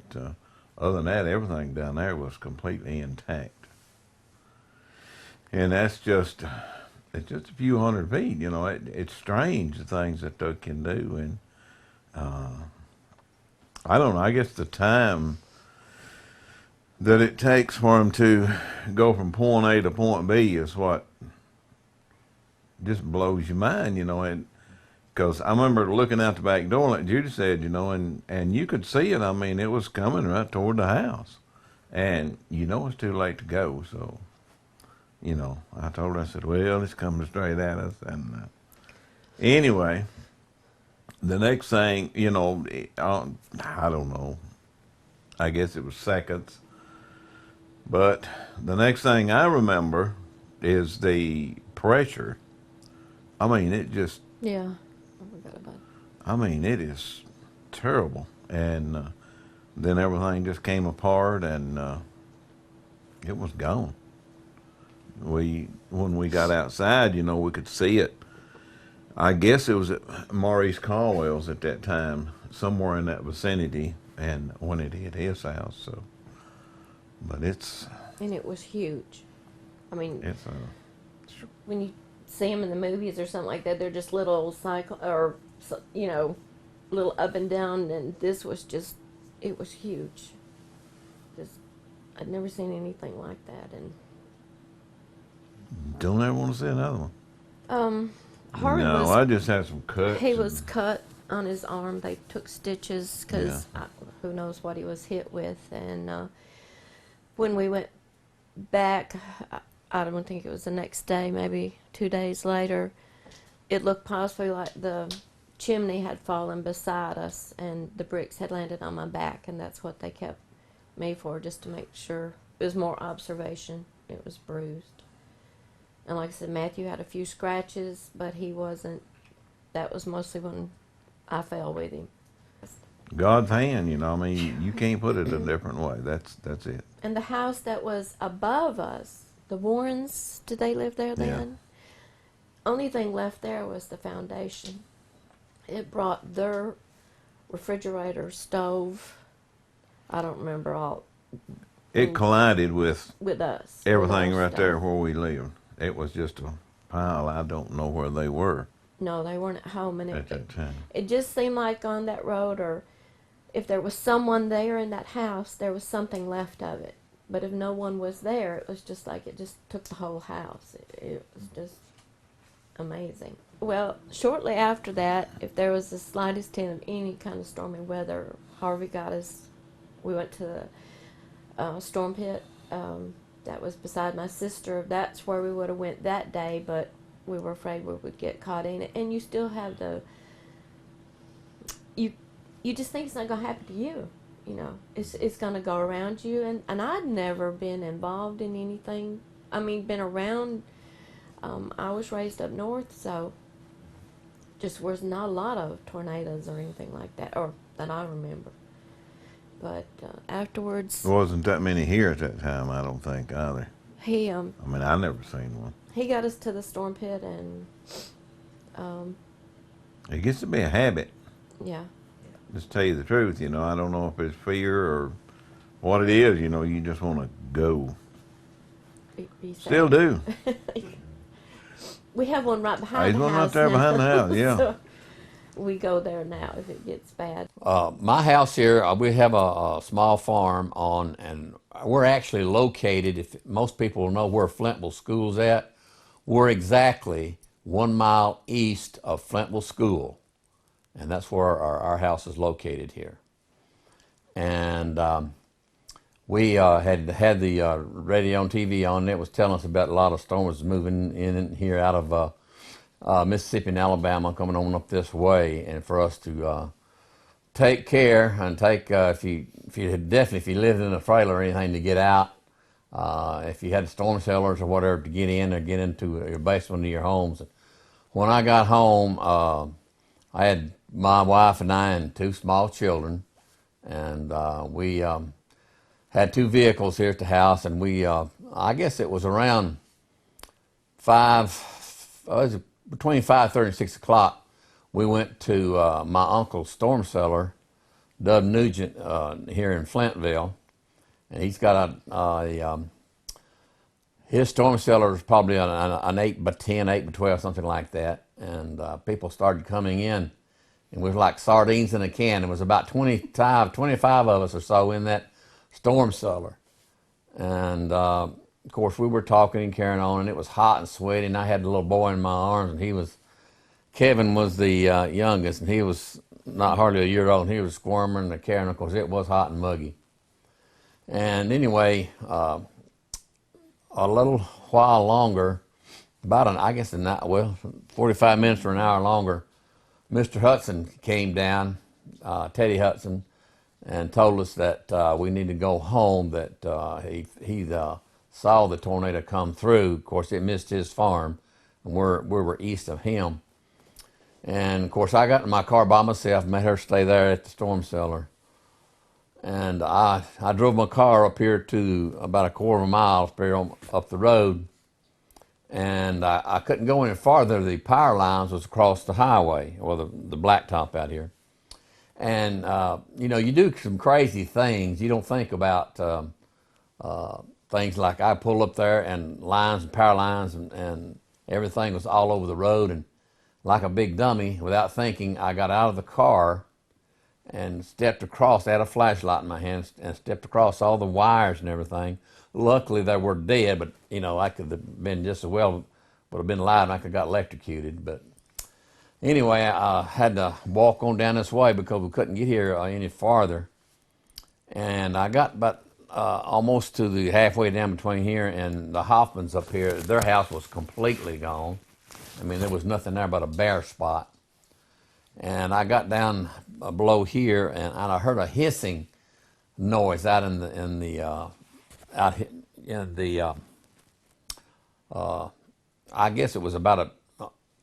other than that, everything down there was completely intact. And that's it's just a few hundred feet, it's strange the things that they can do, and I don't know, I guess the time that it takes for them to go from point A to point B is what just blows your mind, and Because I remember looking out the back door, like Judy said, you know, and you could see it. I mean, it was coming right toward the house. And you know it's too late to go, so, you know, I told her, I said, well, it's coming straight at us. And anyway, the next thing, you know, I don't know. I guess it was seconds. But the next thing I remember is the pressure. I mean, it just... Yeah, I forgot about it. I mean, it is terrible. And then everything just came apart, and it was gone. When we got outside, you know, we could see it. I guess it was at Maurice Caldwell's at that time, somewhere in that vicinity, and when it hit his house. So, but it's... And it was huge. I mean, it's when you see them in the movies or something like that, they're just little cycle, or, you know, little up and down, and this was just, it was huge. Just, I'd never seen anything like that. And don't ever want to see another one. Harvey no, I just had some cuts. He was cut on his arm. They took stitches because who knows what he was hit with. And when we went back, I don't think it was the next day, maybe 2 days later, it looked possibly like the chimney had fallen beside us and the bricks had landed on my back, and that's what they kept me for, just to make sure. It was more observation. It was bruised. And like I said, Matthew had a few scratches, but he wasn't. That was mostly when I fell with him. God's hand, you know. I mean, you can't put it a different way. That's it. And the house that was above us, the Warrens, did they live there then? Yeah. Only thing left there was the foundation. It brought their refrigerator, stove. I don't remember all. It collided with us. Everything right there where we lived. It was just a pile. I don't know where they were. No, they weren't at home, and at that time. It just seemed like on that road, or if there was someone there in that house, there was something left of it. But if no one was there, it was just like it just took the whole house. It was just amazing. Well, shortly after that, if there was the slightest hint of any kind of stormy weather, Harvey got us. We went to the storm pit. That was beside my sister. That's where we would have went that day, but we were afraid we would get caught in it. And you still have you just think it's not going to happen to you. You know, it's going to go around you. And I'd never been involved in anything. I mean, been around. I was raised up north, so just was not a lot of tornadoes or anything like that, or that I remember. But afterwards... There wasn't that many here at that time, I don't think, either. He, I mean, I never seen one. He got us to the storm pit, and... it gets to be a habit. Yeah. Just tell you the truth, you know, I don't know if it's fear or what it is, you know, you just want to go. Be Still do. We have one right behind the house. There's one right there behind the house, yeah. So we go there now if it gets bad. My house here, we have a small farm on, and we're actually located, if most people know where Fayetteville School's at, we're exactly 1 mile east of Fayetteville School. And that's where our house is located here. And we had the radio and TV on, and it was telling us about a lot of storms moving in here out of Mississippi and Alabama, coming on up this way, and for us to take care and take if you lived in a trailer or anything, to get out. If you had storm cellars or whatever, to get in or get into your basement of your homes. When I got home, I had my wife and I and 2 small children, and we had 2 vehicles here at the house, and we I guess it was around between 5:30 and 6 o'clock, we went to my uncle's storm cellar, Dub Nugent, here in Fayetteville, and he's got his storm cellar is probably an 8 by 10, 8 by 12, something like that, and people started coming in, and we were like sardines in a can. There was about 25 of us or so in that storm cellar, and of course we were talking and carrying on, and it was hot and sweaty, and I had a little boy in my arms, and he was Kevin was the youngest, and he was not hardly a year old, and he was squirming and carrying, of course, it was hot and muggy. And anyway, a little while longer, about I guess 45 minutes or an hour longer, Mr. Hudson came down, Teddy Hudson, and told us that we need to go home, that he saw the tornado come through. Of course, it missed his farm, and we were east of him. And, of course, I got in my car by myself, made her stay there at the storm cellar. And I drove my car up here to about a quarter of a mile up the road, and I couldn't go any farther. The power lines was across the highway, or the blacktop out here. And, you know, you do some crazy things. You don't think about things like I pulled up there and lines and power lines and everything was all over the road. And like a big dummy, without thinking, I got out of the car and stepped across. I had a flashlight in my hand and stepped across all the wires and everything. Luckily, they were dead, but, you know, I could have been just as well, would have been alive, and I could have got electrocuted. But anyway, I had to walk on down this way because we couldn't get here any farther. And I got about almost to the halfway down between here and the Hoffmans up here. Their house was completely gone. I mean, there was nothing there but a bare spot. And I got down below here, and I heard a hissing noise out in the I guess it was about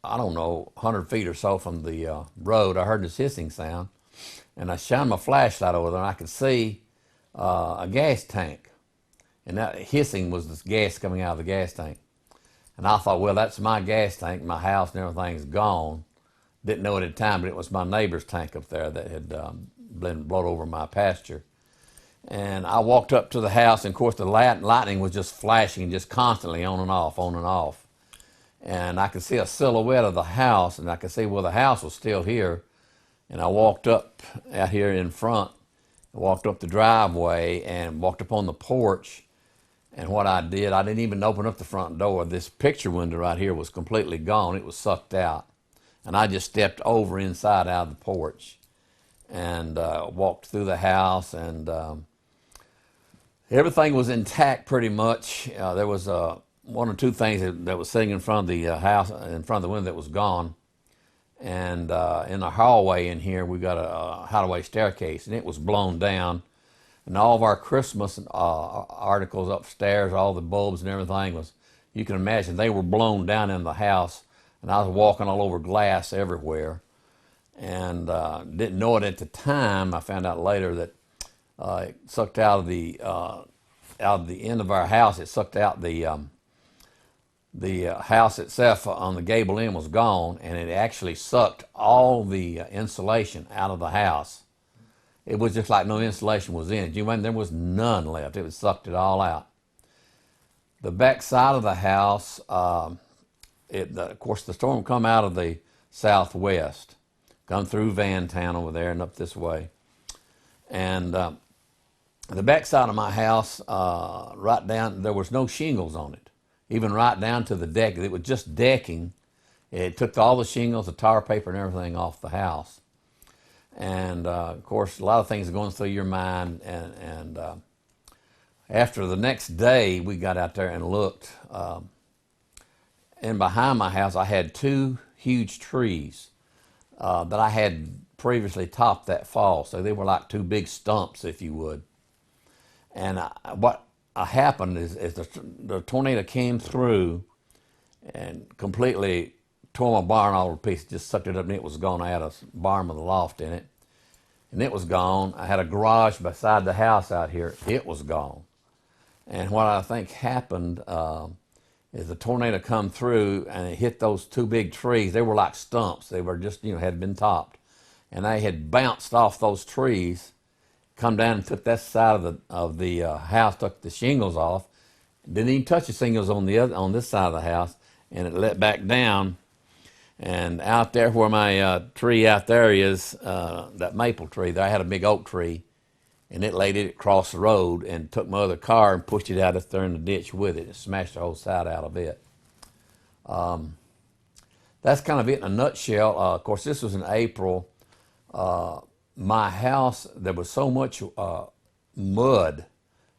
I don't know, 100 feet or so from the road. I heard this hissing sound, and I shined my flashlight over there, and I could see a gas tank, and that hissing was this gas coming out of the gas tank. And I thought, well, that's my gas tank. My house and everything's gone. Didn't know it at the time, but it was my neighbor's tank up there that had been blown over my pasture. And I walked up to the house, and of course the lightning was just flashing, just constantly on and off, on and off. And I could see a silhouette of the house, and I could see, well, the house was still here. And I walked up out here in front, walked up the driveway, and walked up on the porch. And what I did, I didn't even open up the front door. This picture window right here was completely gone. It was sucked out. And I just stepped over inside out of the porch and walked through the house, and everything was intact pretty much. There was one or two things that was sitting in front of the house, in front of the window, that was gone. And in the hallway in here, we got a hideaway staircase, and it was blown down. And all of our Christmas articles upstairs, all the bulbs and everything was, you can imagine, they were blown down in the house. And I was walking all over glass everywhere, and didn't know it at the time. I found out later that it sucked out of the end of our house. It sucked out the house itself on the gable end was gone, and it actually sucked all the insulation out of the house. It was just like no insulation was in it. You mean there was none left. It was sucked it all out. The back side of the house. Of course, the storm come out of the southwest, come through Vantown over there and up this way. And the back side of my house, right down, there was no shingles on it, even right down to the deck. It was just decking. It took all the shingles, the tar paper, and everything off the house. And, of course, a lot of things are going through your mind. And after the next day, we got out there and looked. And behind my house, I had two huge trees that I had previously topped that fall. So they were like two big stumps, if you would. And what happened is the tornado came through and completely tore my barn all to pieces, just sucked it up, and it was gone. I had a barn with a loft in it, and it was gone. I had a garage beside the house out here. It was gone. And what I think happened is the tornado come through and it hit those two big trees. They were like stumps. They were just, had been topped. And they had bounced off those trees, come down and took that side of the house, took the shingles off. Didn't even touch the shingles on this side of the house, and it let back down. And out there where my tree out there is, that maple tree, there I had a big oak tree, and it laid it across the road and took my other car and pushed it out there in the ditch with it. It smashed the whole side out of it. that's kind of it in a nutshell. Of course, this was in April. My house, there was so much mud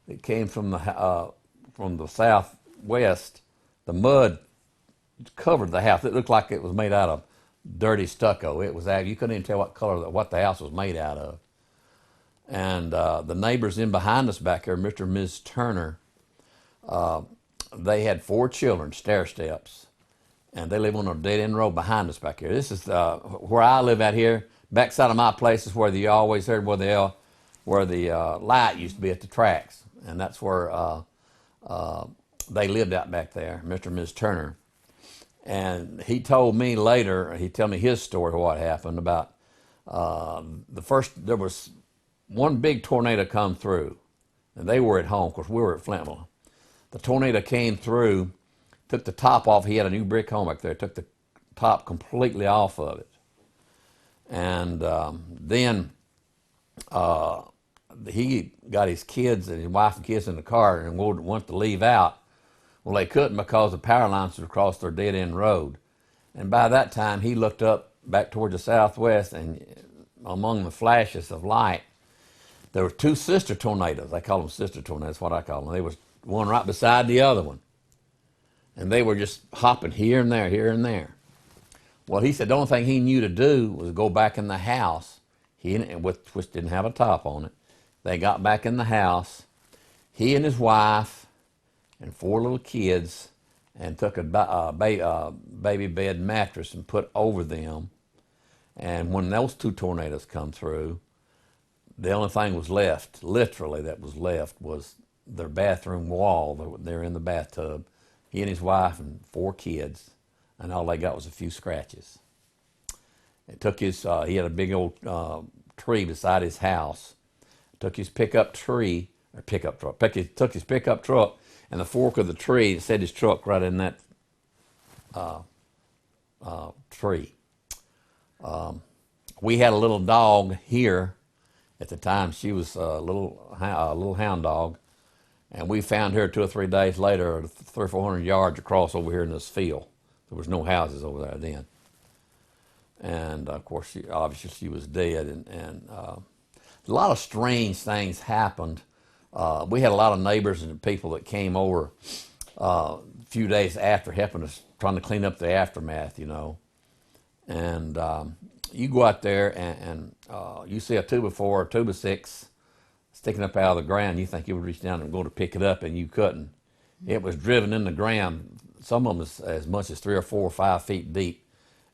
that came from the southwest. The mud covered the house. It looked like it was made out of dirty stucco. It was, you couldn't even tell what color, what the house was made out of. And the neighbors in behind us back here, Mr. and Ms. Turner, they had 4 children, stair steps, and they live on a dead-end road behind us back here. This is where I live out here. Backside of my place is where you always heard where the light used to be at the tracks, and that's where they lived out back there, Mr. and Ms. Turner. And he told me later, he told me his story of what happened about there was one big tornado come through, and they were at home, of course we were at Fayetteville. The tornado came through, took the top off. He had a new brick home back there, took the top completely off of it. And then he got his kids and his wife and kids in the car and wanted to leave out. Well, they couldn't because the power lines had crossed their dead-end road. And by that time, he looked up back toward the southwest, and among the flashes of light, there were 2 sister tornadoes. I call them sister tornadoes, that's what I call them. They was one right beside the other one. And they were just hopping here and there, here and there. Well, he said the only thing he knew to do was go back in the house, which didn't have a top on it. They got back in the house, he and his wife and 4 little kids, and took a baby bed mattress and put over them. And when those 2 tornadoes come through, the only thing was left, literally that was left, was their bathroom wall. They're in the bathtub. He and his wife and 4 kids, and all they got was a few scratches. It took his, he had a big old tree beside his house. Took his pickup truck, took his pickup truck and the fork of the tree, set his truck right in that tree. We had a little dog here at the time. She was a little hound dog, and we found her 2 or 3 days later, 300 or 400 yards across over here in this field. There was no houses over there then. And of course, obviously she was dead, and a lot of strange things happened. We had a lot of neighbors and people that came over a few days after, helping us, trying to clean up the aftermath, you know. And you go out there and you see a 2x4 or 2x6 sticking up out of the ground. You think you would reach down and go to pick it up, and you couldn't. It was driven in the ground, some of them as much as 3 or 4 or 5 feet deep.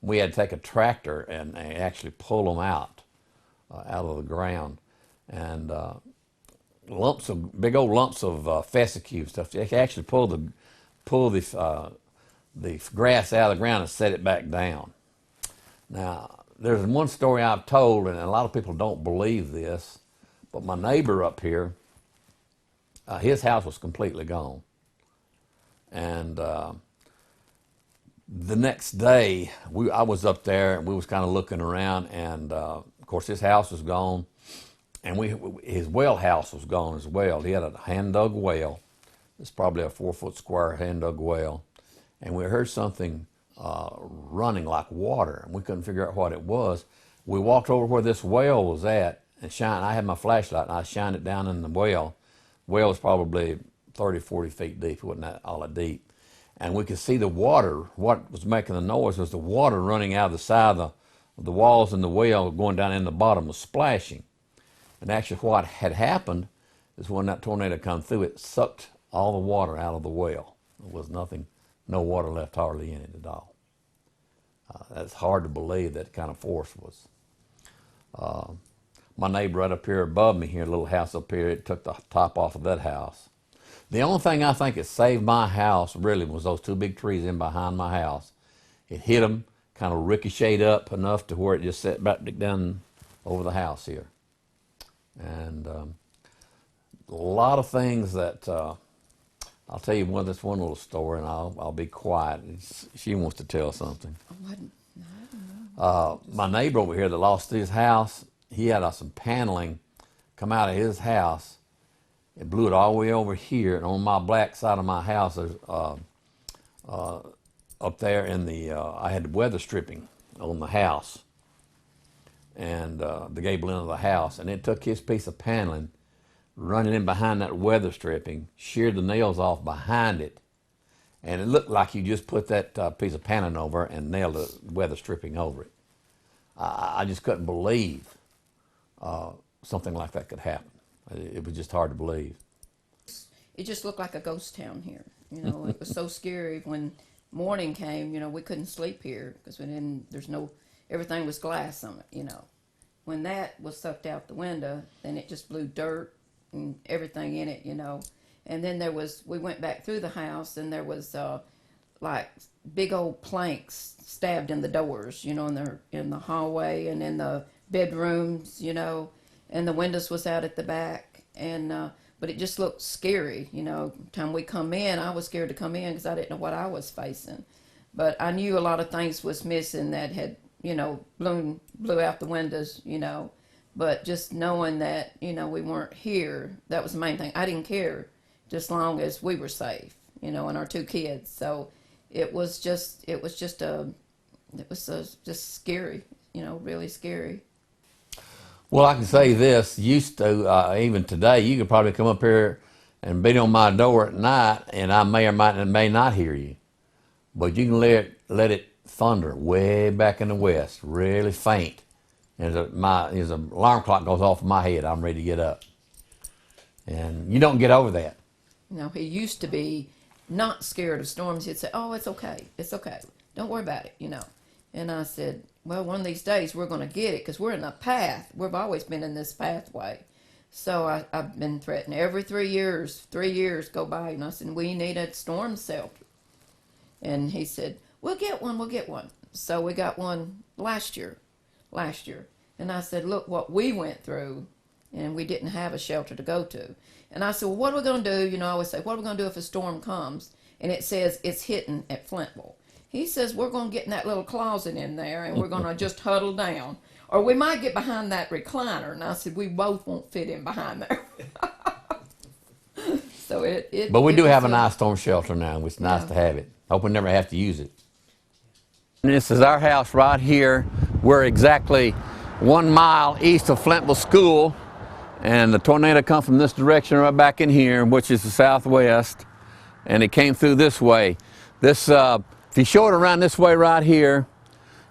We had to take a tractor and actually pull them out of the ground. And big old lumps of fescue stuff. They actually pull the grass out of the ground and set it back down. Now, there's one story I've told, and a lot of people don't believe this, but my neighbor up here, his house was completely gone. And the next day, I was up there, and we was kind of looking around, and of course his house was gone, and his well house was gone as well. He had a hand-dug well. It's probably a 4-foot square hand-dug well, and we heard something running like water, and we couldn't figure out what it was. We walked over where this well was at, and I had my flashlight, and I shined it down in the well. The well was probably 30, 40 feet deep. It wasn't all that deep. And we could see the water. What was making the noise was the water running out of the side of the walls in the well, going down in the bottom, was splashing. And actually what had happened is when that tornado come through, it sucked all the water out of the well. There was nothing, no water left hardly in it at all. That's hard to believe that kind of force was. My neighbor right up here above me here, a little house up here, it took the top off of that house. The only thing I think that saved my house really was those 2 big trees in behind my house. It hit them, kind of ricocheted up enough to where it just set back down over the house here. And a lot of things that, I'll tell you this one little story, and I'll be quiet. She wants to tell something. My neighbor over here that lost his house, he had some paneling come out of his house. It blew it all the way over here, and on my black side of my house, there's up there in the, I had weather stripping on the house, and the gable end of the house, and it took his piece of paneling, running in behind that weather stripping, sheared the nails off behind it, and it looked like you just put that piece of paneling over and nailed the weather stripping over it. I just couldn't believe something like that could happen. It was just hard to believe. It just looked like a ghost town here. You know, it was so scary when morning came. You know, we couldn't sleep here because everything was glass on it. You know, when that was sucked out the window, then it just blew dirt and everything in it. You know, and then we went back through the house and there was like big old planks stabbed in the doors. You know, in the hallway and in the bedrooms. You know, and the windows was out at the back and. But it just looked scary, you know. Time we come in, I was scared to come in because I didn't know what I was facing. But I knew a lot of things was missing that had, you know, blew out the windows, you know. But just knowing that, you know, we weren't here, that was the main thing. I didn't care, just long as we were safe, you know, and our 2 kids. So it was just scary, you know, really scary. Well, I can say this, used to, even today, you could probably come up here and beat on my door at night and I may or may not hear you. But you can let it thunder way back in the west, really faint. And as an alarm clock goes off in my head, I'm ready to get up. And you don't get over that. You know, he used to be not scared of storms. He'd say, oh, it's okay, don't worry about it, you know. And I said, well, one of these days we're going to get it because we're in a path. We've always been in this pathway. So I've been threatened every 3 years. 3 years go by, and I said, we need a storm shelter. And he said, we'll get one. So we got one last year. And I said, look what we went through, and we didn't have a shelter to go to. And I said, well, what are we going to do? You know, I always say, what are we going to do if a storm comes and it says it's hitting at Fayetteville? He says, we're going to get in that little closet in there and we're going to just huddle down. Or we might get behind that recliner. And I said, we both won't fit in behind there. So But we do have a nice storm shelter now. It's nice to have it. Hope we never have to use it. And this is our house right here. We're exactly 1 mile east of Fayetteville School. And the tornado come from this direction right back in here, which is the southwest. And it came through this way. This, if you show it around this way right here,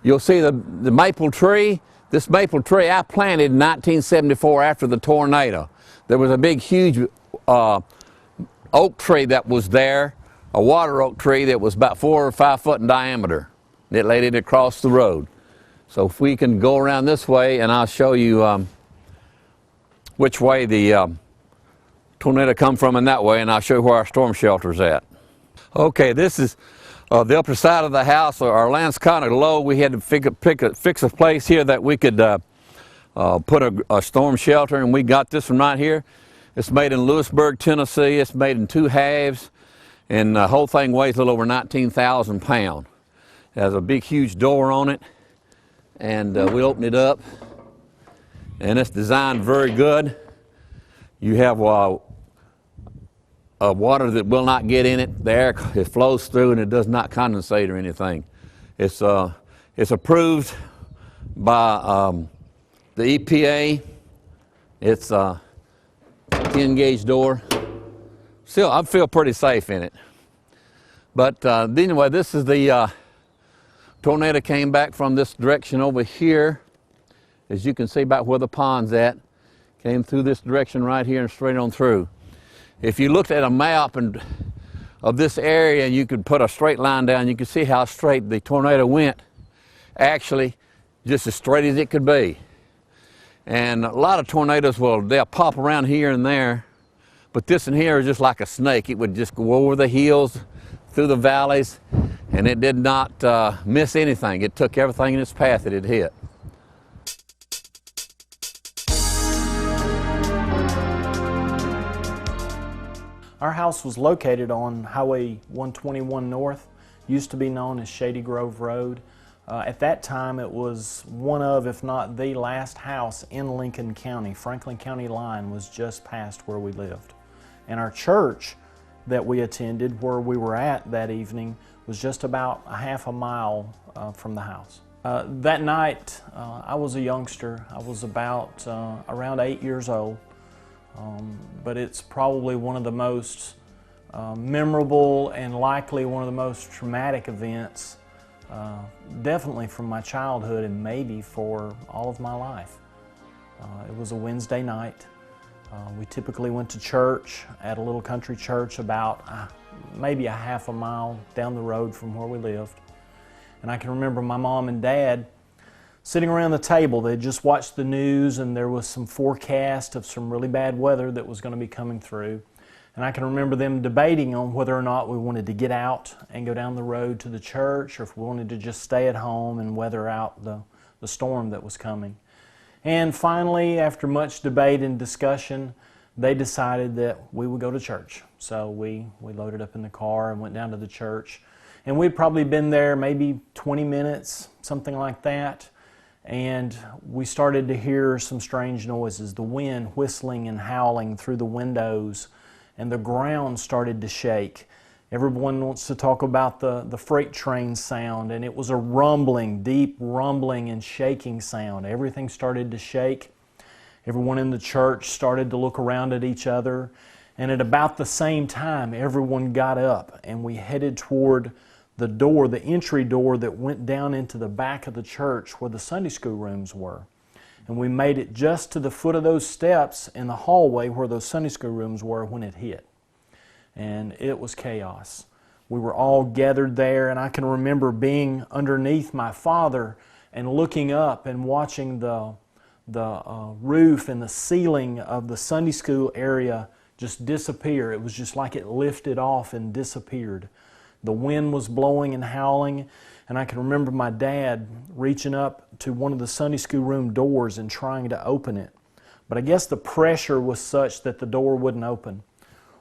you'll see the maple tree. This maple tree I planted in 1974 after the tornado. There was a big, huge oak tree that was there, a water oak tree that was about 4 or 5 foot in diameter. It laid it across the road. So if we can go around this way, and I'll show you which way the tornado come from in that way, and I'll show you where our storm shelter's at. Okay, this is the upper side of the house. Our land's kind of low. We had to fix a place here that we could put a storm shelter, and we got this one right here. It's made in Lewisburg, Tennessee. It's made in 2 halves, and the whole thing weighs a little over 19,000 pounds. It has a big, huge door on it, and we open it up, and it's designed very good. You have water that will not get in it. The air, it flows through and it does not condensate or anything. It's approved by the EPA. It's a 10-gauge door. Still, I feel pretty safe in it. But anyway, this is the tornado came back from this direction over here. As you can see about where the pond's at. Came through this direction right here and straight on through. If you looked at a map of this area, you could put a straight line down. You could see how straight the tornado went. Actually, just as straight as it could be. And a lot of tornadoes, they'll pop around here and there. But this in here is just like a snake. It would just go over the hills, through the valleys, and it did not miss anything. It took everything in its path that it hit. Our house was located on Highway 121 North, used to be known as Shady Grove Road. At that time, it was one of, if not the last house in Lincoln County. Franklin County line was just past where we lived. And our church that we attended, where we were at that evening, was just about a half a mile from the house. That night, I was a youngster. I was about around 8 years old, but it's probably one of the most memorable and likely one of the most traumatic events, definitely from my childhood and maybe for all of my life. It was a Wednesday night. We typically went to church at a little country church about maybe a half a mile down the road from where we lived. And I can remember my mom and dad sitting around the table. They had just watched the news, and there was some forecast of some really bad weather that was going to be coming through. And I can remember them debating on whether or not we wanted to get out and go down the road to the church, or if we wanted to just stay at home and weather out the storm that was coming. And finally, after much debate and discussion, they decided that we would go to church. So we loaded up in the car and went down to the church. And we'd probably been there maybe 20 minutes, something like that. And we started to hear some strange noises, the wind whistling and howling through the windows, and the ground started to shake. Everyone wants to talk about the freight train sound, and it was a rumbling, deep rumbling and shaking sound. Everything started to shake. Everyone in the church started to look around at each other, and at about the same time, everyone got up and we headed toward the door, the entry door that went down into the back of the church where the Sunday school rooms were. And we made it just to the foot of those steps in the hallway where those Sunday school rooms were when it hit. And it was chaos. We were all gathered there, and I can remember being underneath my father and looking up and watching the roof and the ceiling of the Sunday school area just disappear. It was just like it lifted off and disappeared. The wind was blowing and howling, and I can remember my dad reaching up to one of the Sunday school room doors and trying to open it. But I guess the pressure was such that the door wouldn't open.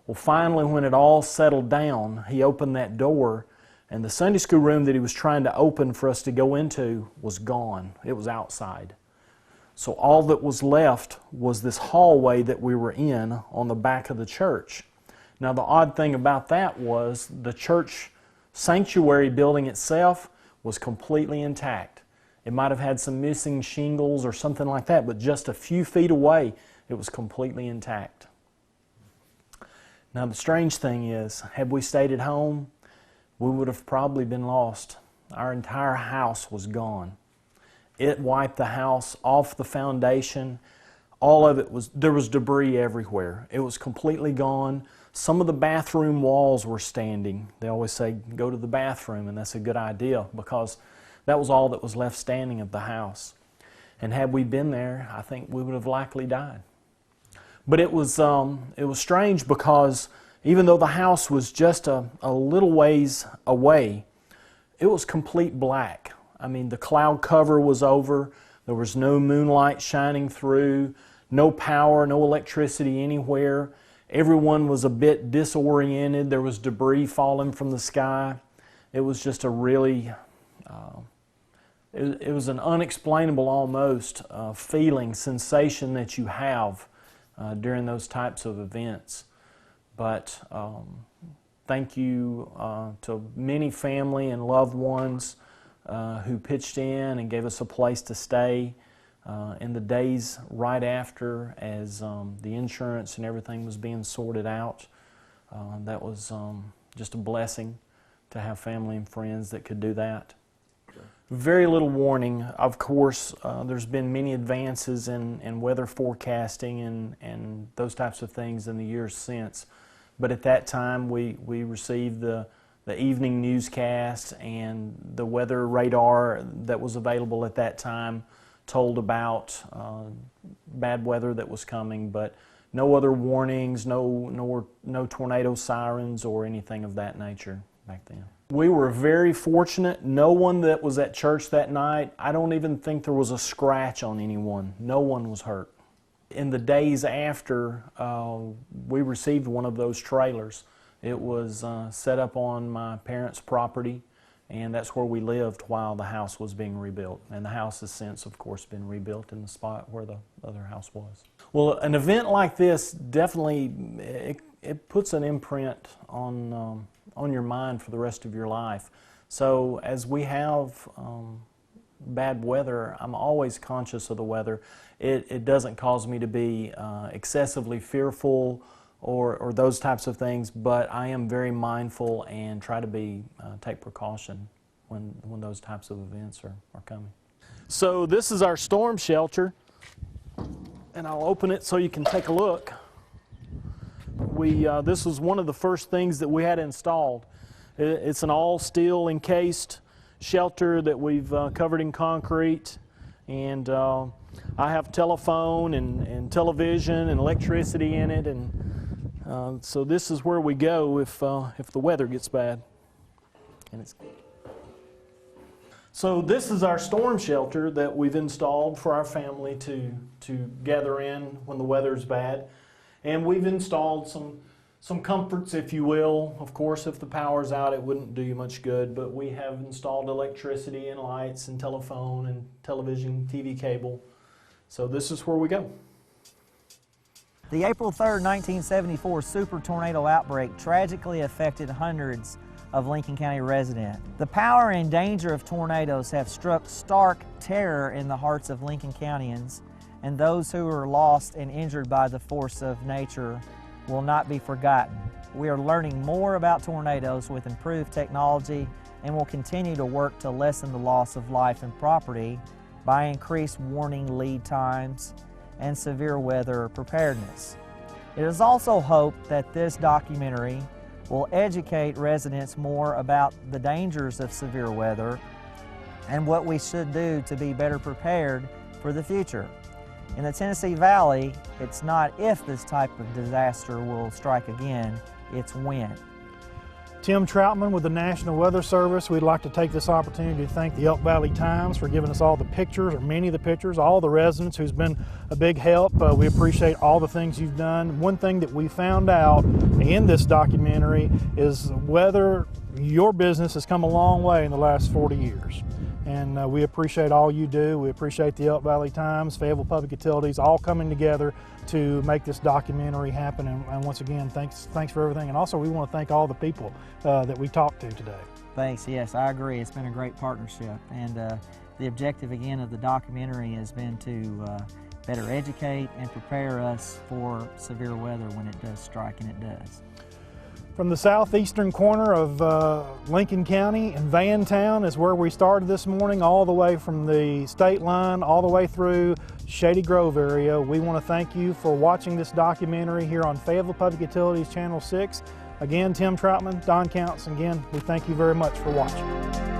Well, finally, when it all settled down, he opened that door, and the Sunday school room that he was trying to open for us to go into was gone. It was outside. So all that was left was this hallway that we were in on the back of the church. Now, the odd thing about that was the church sanctuary building itself was completely intact. It might have had some missing shingles or something like that, but just a few feet away, it was completely intact. Now, the strange thing is, had we stayed at home, we would have probably been lost. Our entire house was gone. It wiped the house off the foundation. All of it there was debris everywhere. It was completely gone. Some of the bathroom walls were standing. They always say, go to the bathroom, and that's a good idea because that was all that was left standing of the house. And had we been there, I think we would have likely died. But it was strange because even though the house was just a little ways away, it was complete black. I mean, the cloud cover was over. There was no moonlight shining through, no power, no electricity anywhere. Everyone was a bit disoriented. There was debris falling from the sky. It was just a really, it was an unexplainable almost feeling, sensation that you have during those types of events. But thank you to many family and loved ones who pitched in and gave us a place to stay in the days right after as the insurance and everything was being sorted out. That was just a blessing to have family and friends that could do that. Very little warning. Of course, there's been many advances in weather forecasting and those types of things in the years since. But at that time, we received the evening newscast, and the weather radar that was available at that time told about bad weather that was coming, but no other warnings, no tornado sirens or anything of that nature back then. We were very fortunate. No one that was at church that night, I don't even think there was a scratch on anyone. No one was hurt. In the days after, we received one of those trailers. It was set up on my parents' property, and that's where we lived while the house was being rebuilt. And the house has since, of course, been rebuilt in the spot where the other house was. Well, an event like this definitely, it puts an imprint on your mind for the rest of your life. So as we have bad weather, I'm always conscious of the weather. It doesn't cause me to be excessively fearful or those types of things, but I am very mindful and try to take precaution when those types of events are coming. So this is our storm shelter, and I'll open it so you can take a look. This was one of the first things that we had installed. It's an all steel encased shelter that we've covered in concrete, and I have telephone and television and electricity in it, and so this is where we go if the weather gets bad. So this is our storm shelter that we've installed for our family to gather in when the weather's bad. And we've installed some comforts, if you will. Of course, if the power's out, it wouldn't do you much good, but we have installed electricity and lights and telephone and television, TV cable. So this is where we go. The April 3rd, 1974 super tornado outbreak tragically affected hundreds of Lincoln County residents. The power and danger of tornadoes have struck stark terror in the hearts of Lincoln Countyans, and those who were lost and injured by the force of nature will not be forgotten. We are learning more about tornadoes with improved technology and will continue to work to lessen the loss of life and property by increased warning lead times and severe weather preparedness. It is also hoped that this documentary will educate residents more about the dangers of severe weather and what we should do to be better prepared for the future. In the Tennessee Valley, it's not if this type of disaster will strike again, it's when. Tim Troutman with the National Weather Service. We'd like to take this opportunity to thank the Elk Valley Times for giving us all the pictures, or many of the pictures, all the residents who's been a big help. We appreciate all the things you've done. One thing that we found out in this documentary is whether your business has come a long way in the last 40 years. And we appreciate all you do. We appreciate the Elk Valley Times, Fayetteville Public Utilities, all coming together to make this documentary happen. And once again, thanks for everything. And also, we want to thank all the people that we talked to today. Thanks. Yes, I agree. It's been a great partnership. And the objective, again, of the documentary has been to better educate and prepare us for severe weather when it does strike, and it does. From the southeastern corner of Lincoln County and Vantown is where we started this morning, all the way from the state line, all the way through Shady Grove area. We want to thank you for watching this documentary here on Fayetteville Public Utilities Channel 6. Again, Tim Troutman, Don Counts, again, we thank you very much for watching.